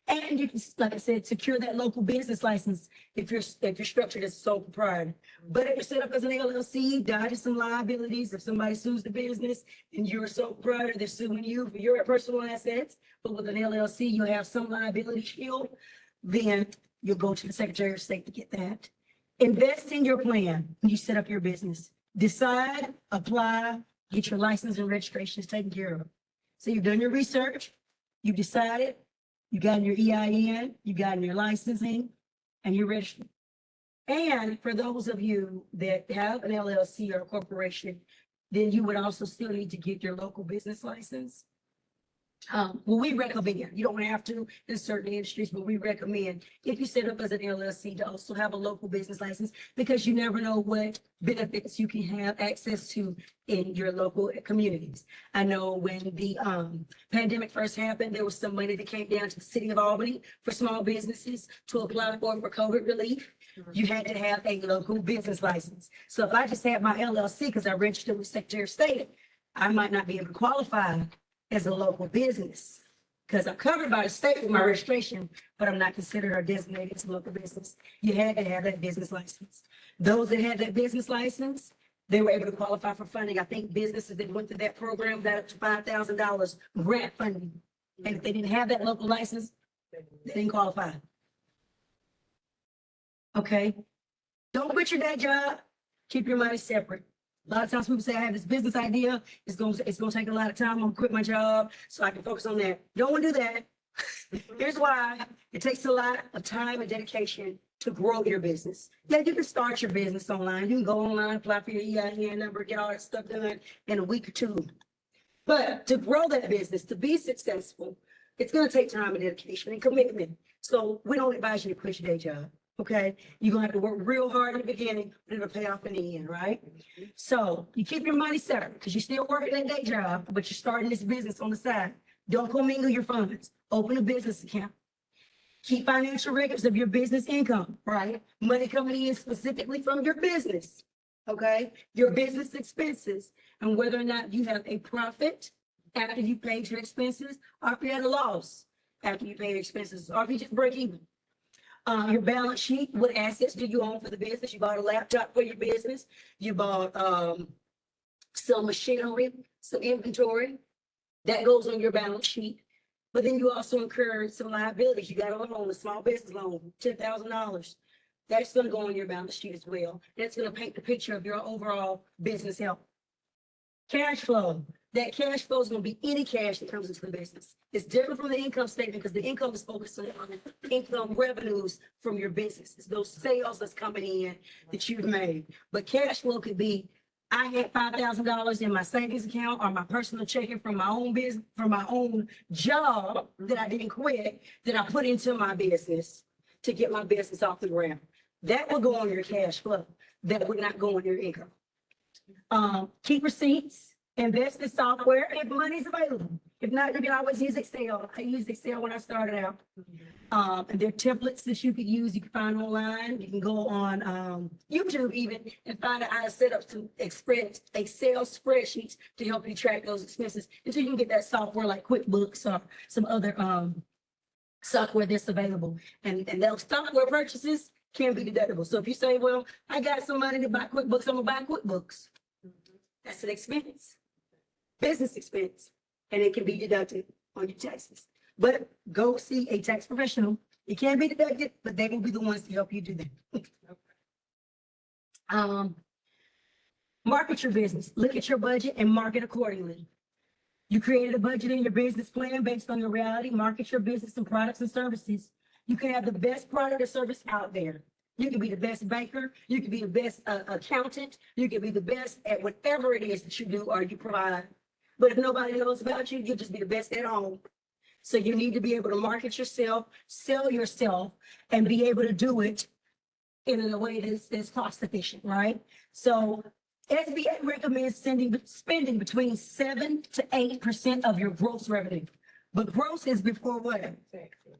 And you can, like I said, secure that local business license if you're structured as a sole proprietor. But if you're set up as an LLC, dodging some liabilities. If somebody sues the business and you're a sole proprietor, they're suing you for your personal assets. But with an LLC, you have some liability shield. Then you'll go to the Secretary of State to get that. Invest in your plan when you set up your business. Decide, apply, get your license and registrations taken care of. So you've done your research, you've decided, you got your EIN, you got your licensing, and you're registered. And for those of you that have an LLC or a corporation, then you would also still need to get your local business license. Well, we recommend, you don't have to in certain industries, but we recommend if you set up as an LLC to also have a local business license, because you never know what benefits you can have access to in your local communities. I know when the pandemic first happened, there was some money that came down to the city of Albany for small businesses to apply for COVID relief. You had to have a local business license. So if I just had my LLC because I registered with Secretary of State, I might not be able to qualify as a local business, because I'm covered by the state with my registration, but I'm not considered or designated as a local business. You had to have that business license. Those that had that business license, they were able to qualify for funding. I think businesses that went through that program got up to $5,000 grant funding. And if they didn't have that local license, they didn't qualify. Okay. Don't quit your day job. Keep your money separate. A lot of times people say, I have this business idea. It's going to take a lot of time. I'm going to quit my job so I can focus on that. Don't want to do that. Here's why. It takes a lot of time and dedication to grow your business. Yeah, you can start your business online. You can go online, apply for your EIN number, get all that stuff done in a week or two. But to grow that business, to be successful, it's going to take time and dedication and commitment. So we don't advise you to quit your day job. Okay, you're gonna have to work real hard in the beginning, but it'll pay off in the end, right? So you keep your money separate because you're still working that day job, but you're starting this business on the side. Don't commingle your funds. Open a business account. Keep financial records of your business income, right? Money coming in specifically from your business, okay? Your business expenses, and whether or not you have a profit after you paid your expenses, or if you had a loss after you paid your expenses, or if you just break even. Your balance sheet, what assets do you own for the business? You bought a laptop for your business. You bought some machinery, some inventory. That goes on your balance sheet. But then you also incur some liabilities. You got a loan, a small business loan, $10,000. That's gonna go on your balance sheet as well. That's gonna paint the picture of your overall business health. Cash flow. That cash flow is gonna be any cash that comes into the business. It's different from the income statement because the income is focused on income revenues from your business. It's those sales that's coming in that you've made. But cash flow could be, I had $5,000 in my savings account or my personal checking from my own business, from my own job that I didn't quit, that I put into my business to get my business off the ground. That will go on your cash flow. That would not go on your income. Keep receipts, invest in software if money's available. If not, you can always use Excel. I used Excel when I started out. And there are templates that you could use, you can find online. You can go on YouTube even and find out how to set up some Excel spreadsheets to help you track those expenses until you can get that software like QuickBooks or some other software that's available. And those software purchases can be deductible. So if you say, well, I got some money to buy QuickBooks, I'm gonna buy QuickBooks. That's an expense, business expense, and it can be deducted on your taxes. But go see a tax professional. It can be deducted, but they will be the ones to help you do that. Market your business. Look at your budget and market accordingly. You created a budget in your business plan based on your reality. Market your business and products and services. You can have the best product or service out there. You can be the best banker. You can be the best accountant. You can be the best at whatever it is that you do or you provide. But if nobody knows about you, you'll just be the best at home. So you need to be able to market yourself, sell yourself, and be able to do it in a way that's cost efficient, right? So SBA recommends spending between 7 to 8% of your gross revenue. But gross is before what?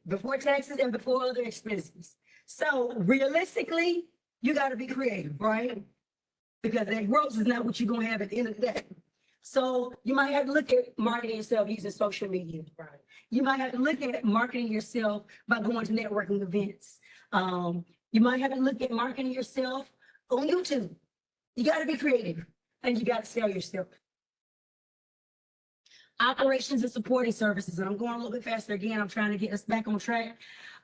Before taxes and before other expenses. So realistically, you got to be creative, right? Because that gross is not what you're going to have at the end of the day. So you might have to look at marketing yourself using social media. Right. You might have to look at marketing yourself by going to networking events. You might have to look at marketing yourself on YouTube. You got to be creative and you got to sell yourself. Operations and supporting services. And I'm going a little bit faster again. I'm trying to get us back on track.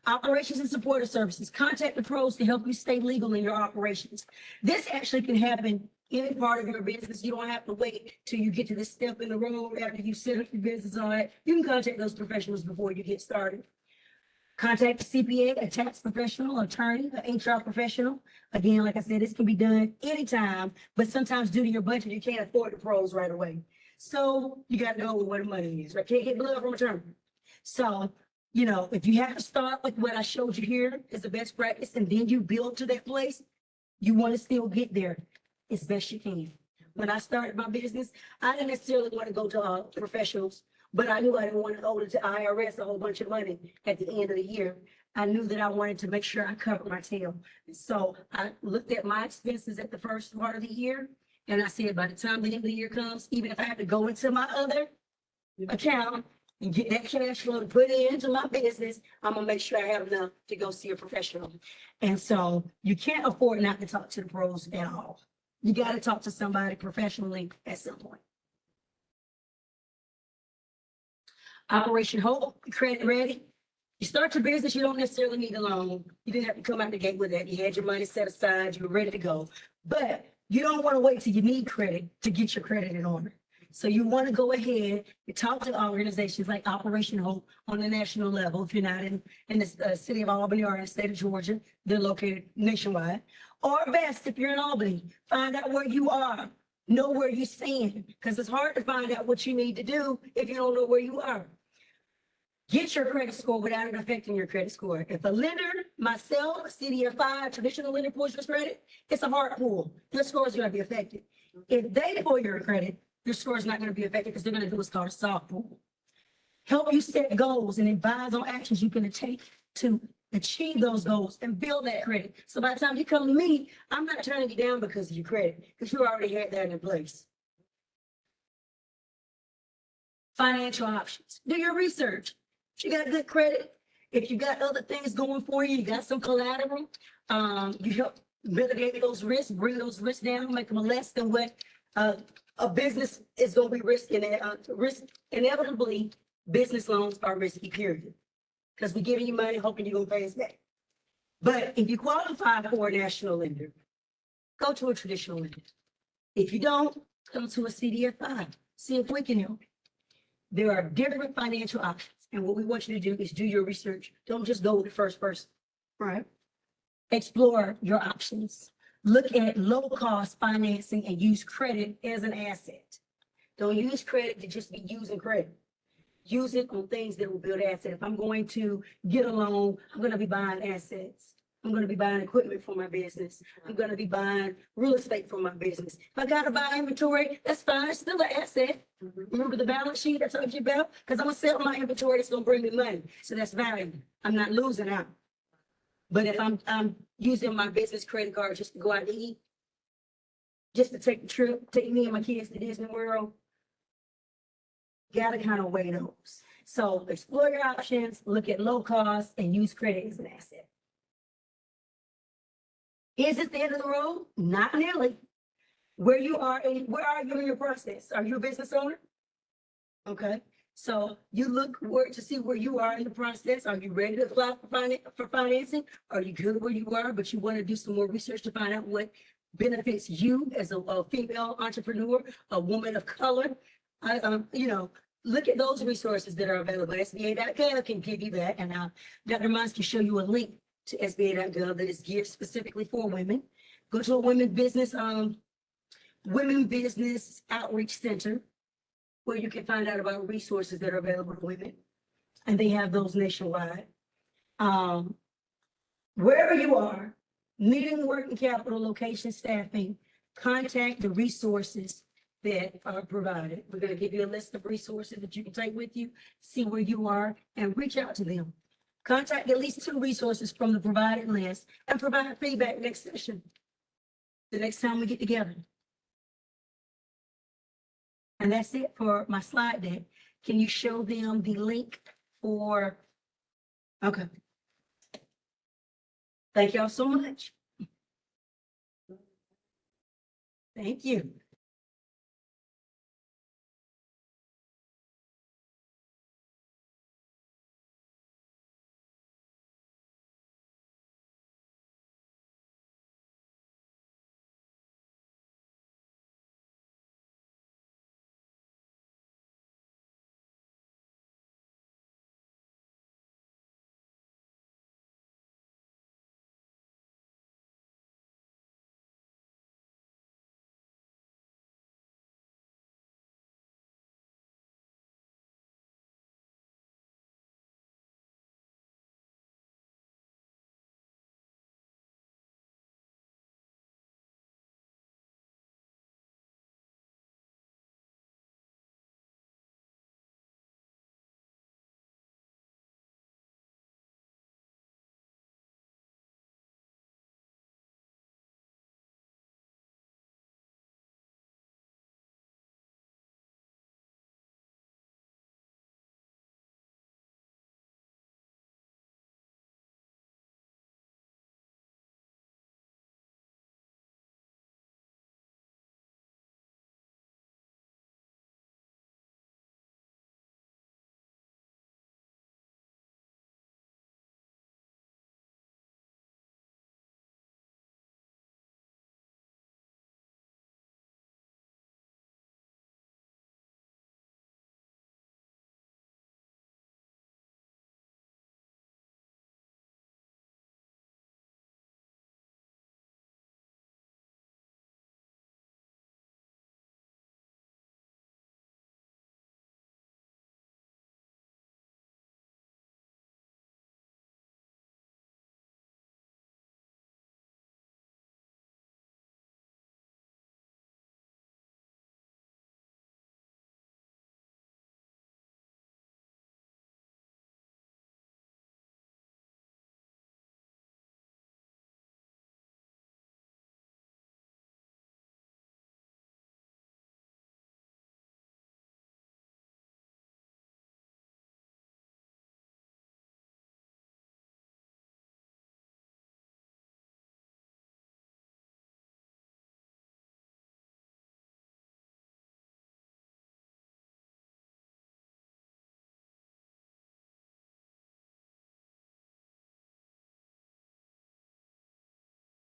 Operations and supporting services. Contact the pros to help you stay legal in your operations. This actually can happen any part of your business. You don't have to wait till you get to this step in the road after you set up your business and all that. You can contact those professionals before you get started. Contact a CPA, a tax professional, attorney, an HR professional. Again, like I said, this can be done anytime, but sometimes due to your budget, you can't afford the pros right away. So you got to know where the money is, right? Can't get blood from a turn. So, you know, if you have to start with what I showed you here as the best practice, and then you build to that place, you want to still get there as best you can. When I started my business, I didn't necessarily want to go to professionals, but I knew I didn't want to owe the IRS a whole bunch of money at the end of the year. I knew that I wanted to make sure I covered my tail. So I looked at my expenses at the first part of the year, and I said, by the time the end of the year comes, even if I have to go into my other account and get that cash flow to put into my business, I'm gonna make sure I have enough to go see a professional. And so you can't afford not to talk to the pros at all. You got to talk to somebody professionally at some point. Operation Hope, credit ready. You start your business, you don't necessarily need a loan. You didn't have to come out the gate with that. You had your money set aside, you were ready to go. But you don't want to wait till you need credit to get your credit in order. So you want to go ahead and talk to organizations like Operation Hope on the national level. If you're not in the city of Albany or in the state of Georgia, they're located nationwide. Or best, if you're in Albany, find out where you are, know where you stand, because it's hard to find out what you need to do if you don't know where you are. Get your credit score without it affecting your credit score. If a lender, myself, CDF5, traditional lender pulls your credit, it's a hard pull. Your score is going to be affected. If they pull your credit, your score is not going to be affected because they're going to do what's called a soft pull. Help you set goals and advise on actions you can take to achieve those goals and build that credit. So by the time you come to me, I'm not turning you down because of your credit, because you already had that in place. Financial options. Do your research. If you got good credit, if you got other things going for you, you got some collateral, you help mitigate those risks, bring those risks down, make them less than what a business is going to be risking. Inevitably, business loans are risky, period. Because we're giving you money, hoping you're going to pay us back. But if you qualify for a national lender, go to a traditional lender. If you don't, go to a CDFI. See if we can help. There are different financial options. And what we want you to do is do your research. Don't just go with the first person, right? Explore your options. Look at low-cost financing and use credit as an asset. Don't use credit to just be using credit. Use it on things that will build assets. If I'm going to get a loan, I'm going to be buying assets. I'm going to be buying equipment for my business. I'm going to be buying real estate for my business. If I got to buy inventory, that's fine. It's still an asset. Remember the balance sheet I told you about? Because I'm going to sell my inventory. It's going to bring me money. So that's value. I'm not losing out. But if I'm using my business credit card just to go out to eat, just to take the trip, take me and my kids to Disney World, gotta kind of weigh those. So explore your options, look at low cost, and use credit as an asset. Is it the end of the road? Not nearly. Where are you in your process? Are you a business owner? Okay, so you look to see where you are in the process. Are you ready to apply for financing? Are you good where you are, but you want to do some more research to find out what benefits you as a female entrepreneur, a woman of color? Look at those resources that are available. SBA.gov can give you that, and Dr. Monds can show you a link to SBA.gov that is geared specifically for women. Go to a women business outreach center, where you can find out about resources that are available to women, and they have those nationwide. Wherever you are, meeting, working capital, location, staffing, contact the resources that are provided. We're going to give you a list of resources that you can take with you, see where you are, and reach out to them. Contact at least 2 resources from the provided list and provide feedback next session, the next time we get together. And that's it for my slide deck. Can you show them the link for? Okay. Thank y'all so much. Thank you.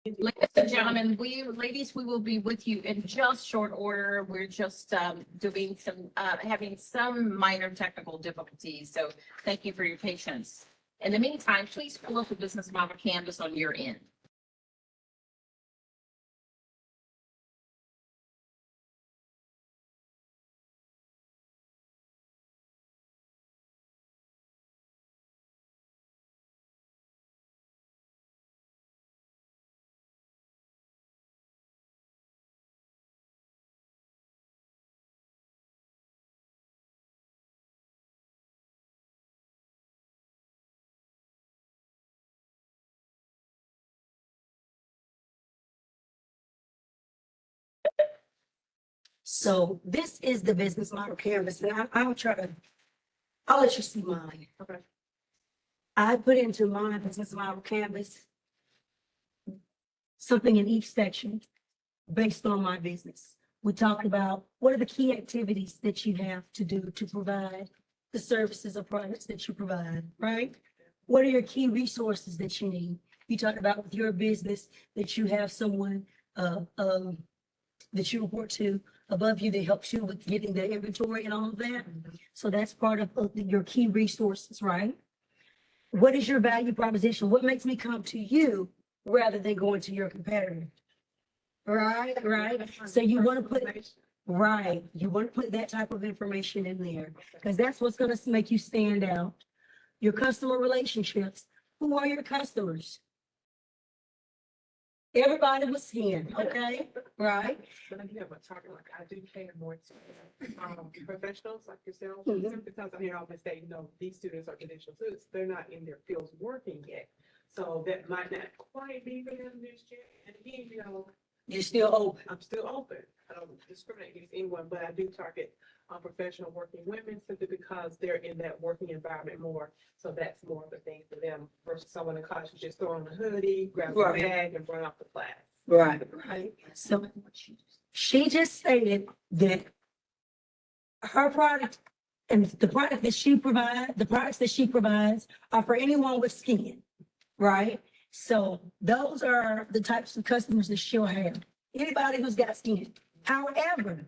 Ladies and gentlemen, ladies, we will be with you in just short order. We're just doing having some minor technical difficulties. So thank you for your patience. In the meantime, please pull up the business model canvas on your end. So this is the business model canvas, and I'll let you see mine. Okay. I put into my business model canvas something in each section based on my business. We talked about what are the key activities that you have to do to provide the services or products that you provide, right? What are your key resources that you need? You talked about with your business that you have someone that you report to above you that helps you with getting the inventory and all of that. So that's part of your key resources, right? What is your value proposition? What makes me come to you rather than going to your competitor? Right. So you want to put, right, you want to put that type of information in there because that's what's going to make you stand out. Your customer relationships. Who are your customers? Everybody with skin, okay, right? But I do have a target, like I do pay more to professionals like yourself, Mhm. because I hear always say, these students are credentialed students, they're not in their fields working yet. So that might not quite be for them this year. And again, You're still open. I'm still open. I don't discriminate against anyone, but I do target professional working women simply because they're in that working environment more. So that's more of a thing for them versus someone in college who just throw on a hoodie, grab a Right. bag and run off the class. Right. So she just stated that her product and the product that she provides, the products that she provides are for anyone with skin, right? So those are the types of customers that she'll have. Anybody who's got skin. However,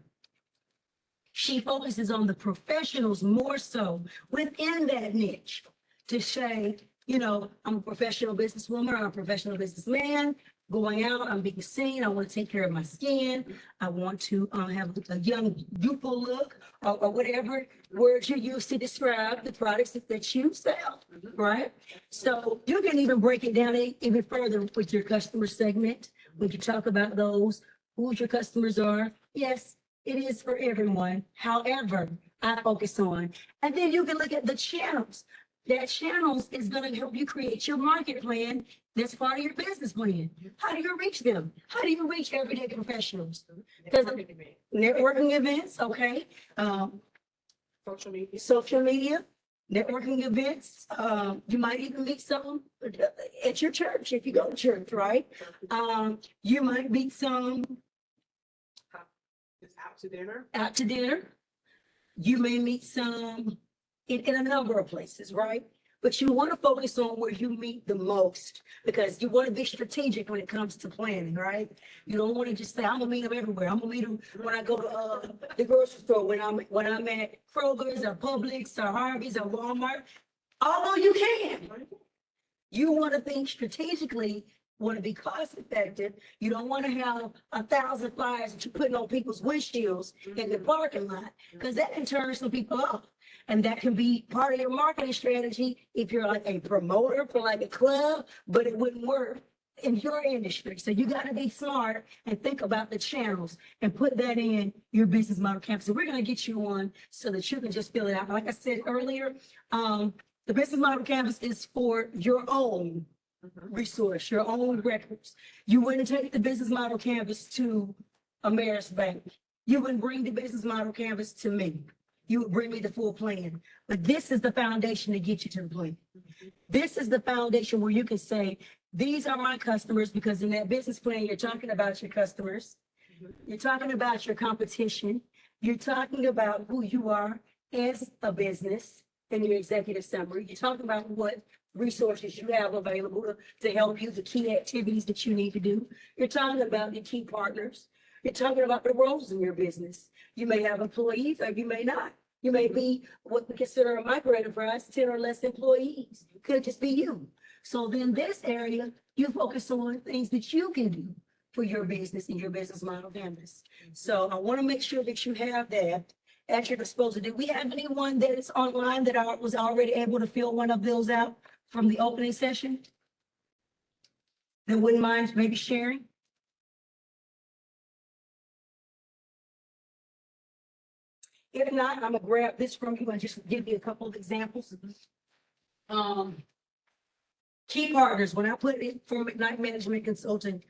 she focuses on the professionals more so within that niche to say, I'm a professional businesswoman, I'm a professional businessman, going out, I'm being seen, I want to take care of my skin, I want to have a young, youthful look, or whatever words you use to describe the products that you sell, right? So you can even break it down even further with your customer segment. We can talk about those, who your customers are. Yes, it is for everyone. However, I focus on, and then you can look at the channels. That channels is going to help you create your market plan. That's part of your business plan. How do you reach them? How do you reach everyday professionals? Because networking events, okay. Social media, networking events. You might even meet some at your church if you go to church, right? You might meet some Just out to dinner. out to dinner. You may meet some in a number of places, right? But you want to focus on where you meet the most because you want to be strategic when it comes to planning, right? You don't want to just say, I'm gonna meet them everywhere. I'm gonna meet them when I go to the grocery store, when I'm at Kroger's or Publix or Harvey's or Walmart. Although you can, you want to think strategically, want to be cost effective. You don't want to have 1,000 flyers that you're putting on people's windshields in the parking lot because that can turn some people off. And that can be part of your marketing strategy if you're like a promoter for like a club, but it wouldn't work in your industry. So you got to be smart and think about the channels and put that in your business model campus. So we're going to get you one so that you can just fill it out. Like I said earlier, the business model canvas is for your own resource, your own records. You wouldn't take the business model canvas to Ameris Bank. You wouldn't bring the business model canvas to me. You would bring me the full plan. But this is the foundation to get you to the plan. This is the foundation where you can say, these are my customers, because in that business plan, you're talking about your customers. You're talking about your competition. You're talking about who you are as a business. in your executive summary. You talk about what resources you have available to help you, the key activities that you need to do. You're talking about your key partners. You're talking about the roles in your business. You may have employees or you may not. You may be what we consider a micro enterprise, 10 or less employees. Could just be you. So then this area, you focus on things that you can do for your business and your business model canvas. So I want to make sure that you have that at your disposal. Do we have anyone that is online that was already able to fill one of those out from the opening session? That wouldn't mind maybe sharing? If not, I'm gonna grab this from you and just give you a couple of examples. Key partners, when I put it for McKnight Management Consulting,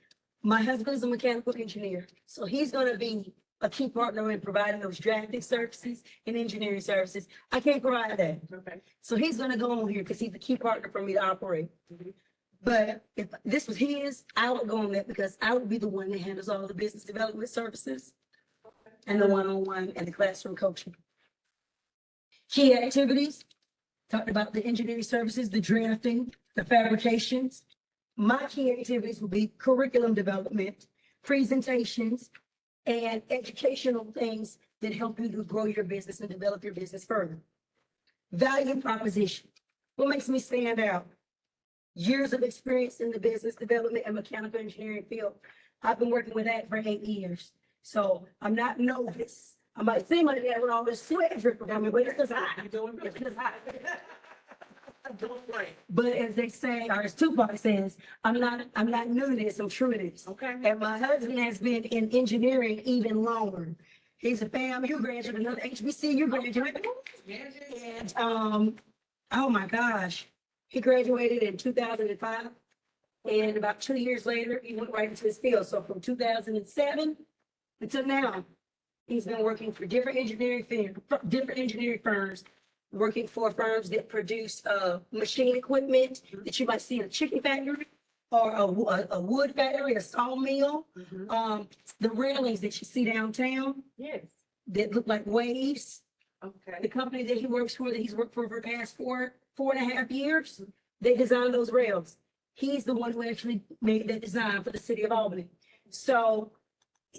my husband is a mechanical engineer, so he's gonna be a key partner in providing those drafting services and engineering services. I can't provide that. Okay. So he's gonna go on here because he's the key partner for me to operate. But if this was his, I would go on that because I would be the one that handles all the business development services and the one-on-one and the classroom coaching. Key activities, talked about the engineering services, the drafting, the fabrications. My key activities will be curriculum development, presentations, and educational things that help you to grow your business and develop your business further. Value proposition. What makes me stand out? Years of experience in the business development and mechanical engineering field. I've been working with that for 8 years. So I'm not novice. I might seem like that with all this sweat dripping on me, but it's because You're doing it's good. 'cause I. Doing great. But as they say, or as Tupac says, I'm not new to this, I'm true to this. Okay. And my husband has been in engineering even longer. He's a FAMU graduate, another HBCU graduate. And, oh my gosh, he graduated in 2005. And about 2 years later, he went right into his field. So from 2007 until now, he's been working for different engineering firms, working for firms that produce machine equipment that you might see in a chicken factory or a wood factory, a sawmill. The railings that you see downtown Yes. that look like waves. The Okay. company that he works for, that he's worked for the past four and a half years, they designed those rails. He's the one who actually made that design for the city of Albany. So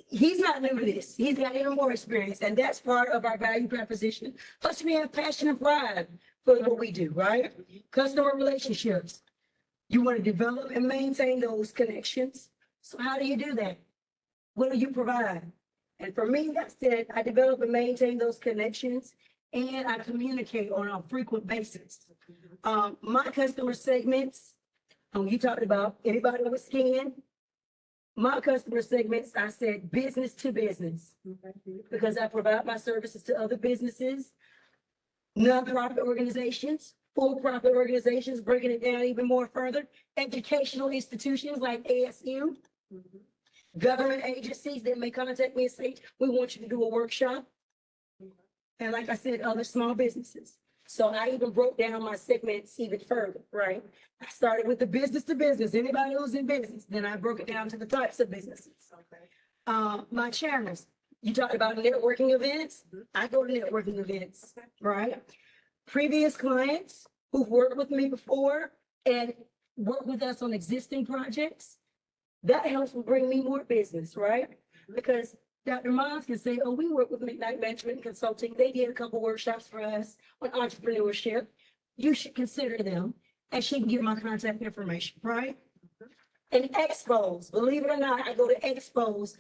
he's not new to this. He's got even more experience, and that's part of our value proposition. Plus, we have passion and pride for what we do, right? Customer relationships. You want to develop and maintain those connections. So how do you do that? What do you provide? And for me, that's it. I develop and maintain those connections, and I communicate on a frequent basis. My customer segments, you talked about anybody with skin. My customer segments, I said business to business, because I provide my services to other businesses, nonprofit organizations, for-profit organizations, breaking it down even more further, educational institutions like ASU, government agencies that may contact me and say, we want you to do a workshop. And like I said, other small businesses. So I even broke down my segments even further, right? I started with the business to business, anybody who's in business. Then I broke it down to the types of businesses. Okay. My channels, you talked about networking events. I go to networking events, right? Previous clients who've worked with me before and worked with us on existing projects, that helps bring me more business, right? Because Dr. Monds can say, oh, we work with McKnight Management Consulting. They did a couple workshops for us on entrepreneurship. You should consider them. And she can give my contact information, right? And expos, believe it or not, I go to expos.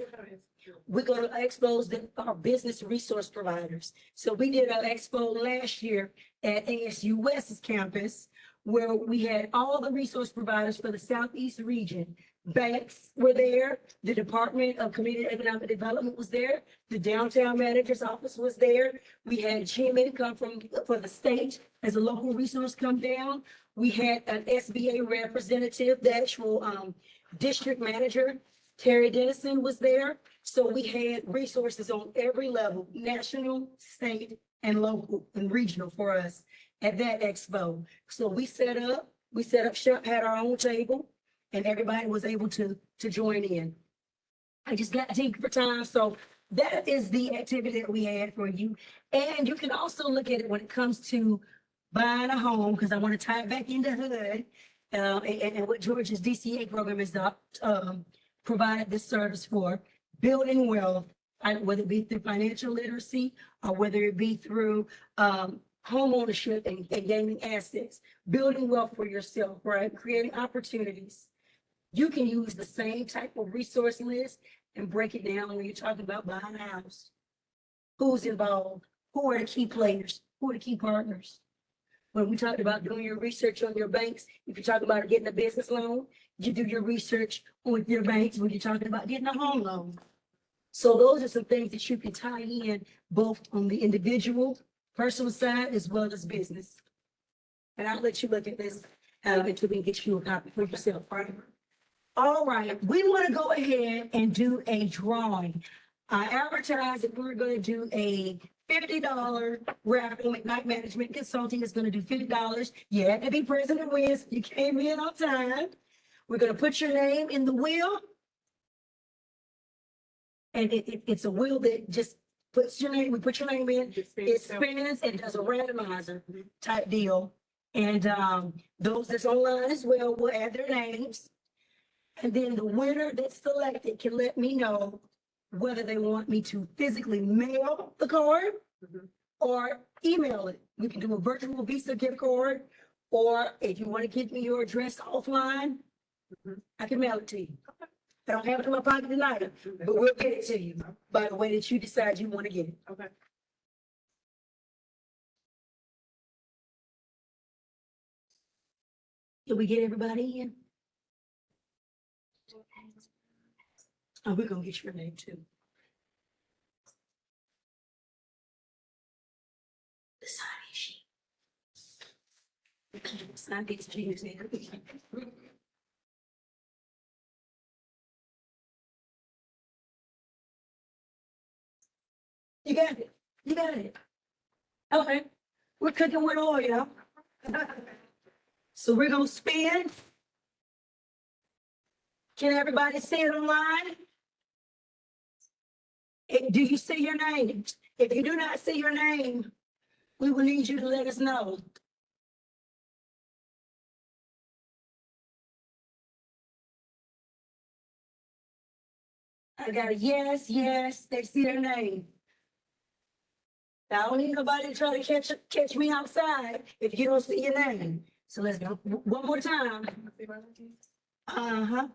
We go to expos that are business resource providers. So we did an expo last year at ASU West's campus, where we had all the resource providers for the Southeast region. Banks were there, the Department of Community Economic Development was there, the downtown manager's office was there. We had chairman come for the state as a local resource come down. We had an SBA representative, the actual district manager, Terry Dennison was there. So we had resources on every level, national, state, and local and regional for us at that expo. So we set up shop, had our own table, and everybody was able to join in. I just got deep for time, so that is the activity that we had for you. And you can also look at it when it comes to buying a home, because I want to tie it back into HUD, and what Georgia's DCA program has provided this service for, building wealth, whether it be through financial literacy or whether it be through home ownership and gaining assets, building wealth for yourself, right? Creating opportunities. You can use the same type of resource list and break it down when you're talking about buying a house. Who's involved? Who are the key players? Who are the key partners? When we talked about doing your research on your banks, if you're talking about getting a business loan, you do your research with your banks when you're talking about getting a home loan. So those are some things that you can tie in both on the individual, personal side, as well as business. And I'll let you look at this until we get you a copy for yourself, right? All right, we want to go ahead and do a drawing. I advertised that we're going to do a $50 raffle. McKnight Management Consulting is going to do $50. You had to be present to win. You came in on time. We're going to put your name in the wheel. And it's a wheel that just puts your name, we put your name in, it spins and does a randomizer type deal. And those that's online as well will add their names. And then the winner that's selected can let me know whether they want me to physically mail the card or email it. We can do a virtual Visa gift card, or if you want to give me your address offline, I can mail it to you. I don't have it in my pocket tonight, but we'll get it to you by the way that you decide you want to get it. Okay. Did we get everybody in? Oh, we're gonna get your name too. The sign sheet. Sign these changes in. You got it. You got it. Okay. We're cooking with oil. So we're gonna spin. Can everybody see it online? Do you see your name? If you do not see your name, we will need you to let us know. I got a yes, yes, they see their name. I don't need nobody to try to catch me outside if you don't see your name. So let's go one more time. Uh-huh.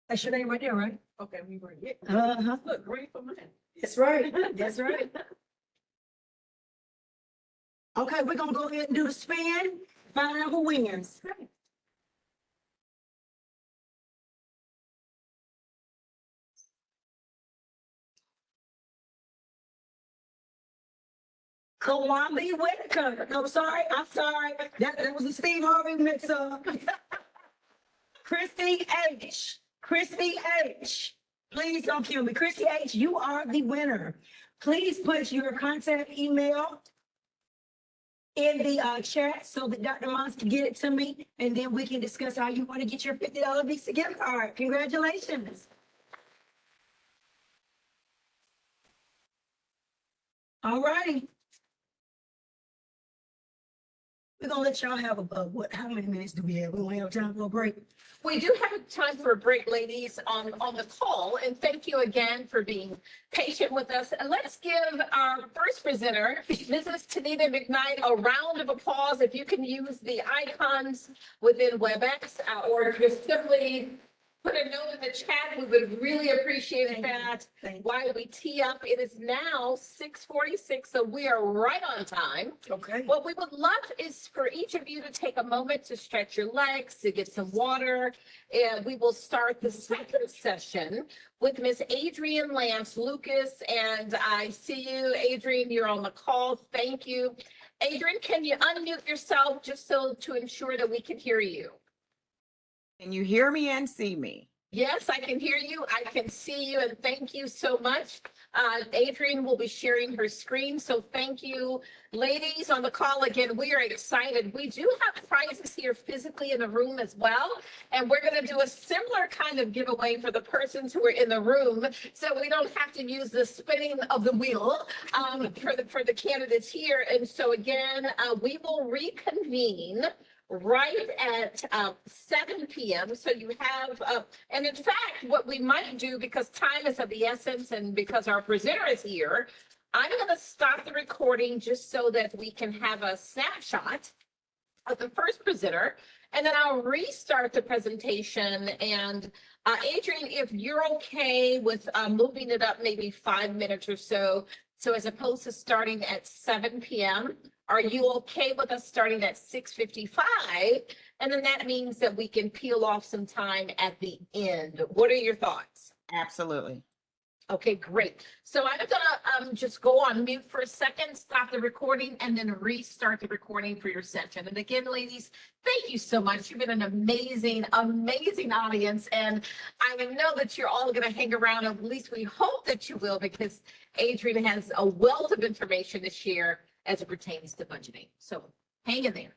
That's your name right there, right? Okay, we were getting. Uh-huh. Look, great for mine. That's right. That's right. Okay, we're gonna go ahead and do the spin, find out who wins. Columbia Whitaker. I'm sorry. That was a Steve Harvey mix up. Christy H. Christy H. Please don't kill me. Christy H, you are the winner. Please put your contact email in the chat so that Dr. Monds can get it to me, and then we can discuss how you want to get your $50 Visa gift card. Congratulations. All righty. We're gonna let y'all have how many minutes do we have? We only have time for a break. We do have time for a break, ladies, on the call, and thank you again for being patient with us. And let's give our first presenter, Mrs. Tonita McKnight, a round of applause. If you can use the icons within WebEx or just simply put a note in the chat, we would really appreciate that. While we tee up, it is now 6:46, so we are right on time. Okay. What we would love is for each of you to take a moment to stretch your legs, to get some water, and we will start the second session with Miss Adrienne Lance Lucas. And I see you, Adrienne, you're on the call. Thank you. Adrienne, can you unmute yourself just so to ensure that we can hear you? Can you hear me and see me? Yes, I can hear you. I can see you, and thank you so much. Adrienne will be sharing her screen, so thank you. Ladies on the call again, we are excited. We do have prizes here physically in the room as well, and we're going to do a similar kind of giveaway for the persons who are in the room, so we don't have to use the spinning of the wheel for the candidates here. And so again, we will reconvene right at 7 p.m. So you have, and in fact, what we might do, because time is of the essence and because our presenter is here, I'm going to stop the recording just so that we can have a snapshot of the first presenter, and then I'll restart the presentation. And Adrienne, if you're okay with moving it up maybe 5 minutes or so, so as opposed to starting at 7 p.m., are you okay with us starting at 6:55? And then that means that we can peel off some time at the end. What are your thoughts? Absolutely. Okay, great. So I'm gonna just go on mute for a second, stop the recording, and then restart the recording for your session. And again, ladies, thank you so much. You've been an amazing, amazing audience. And I know that you're all gonna hang around, at least we hope that you will, because Adrienne has a wealth of information to share as it pertains to budgeting. So hang in there.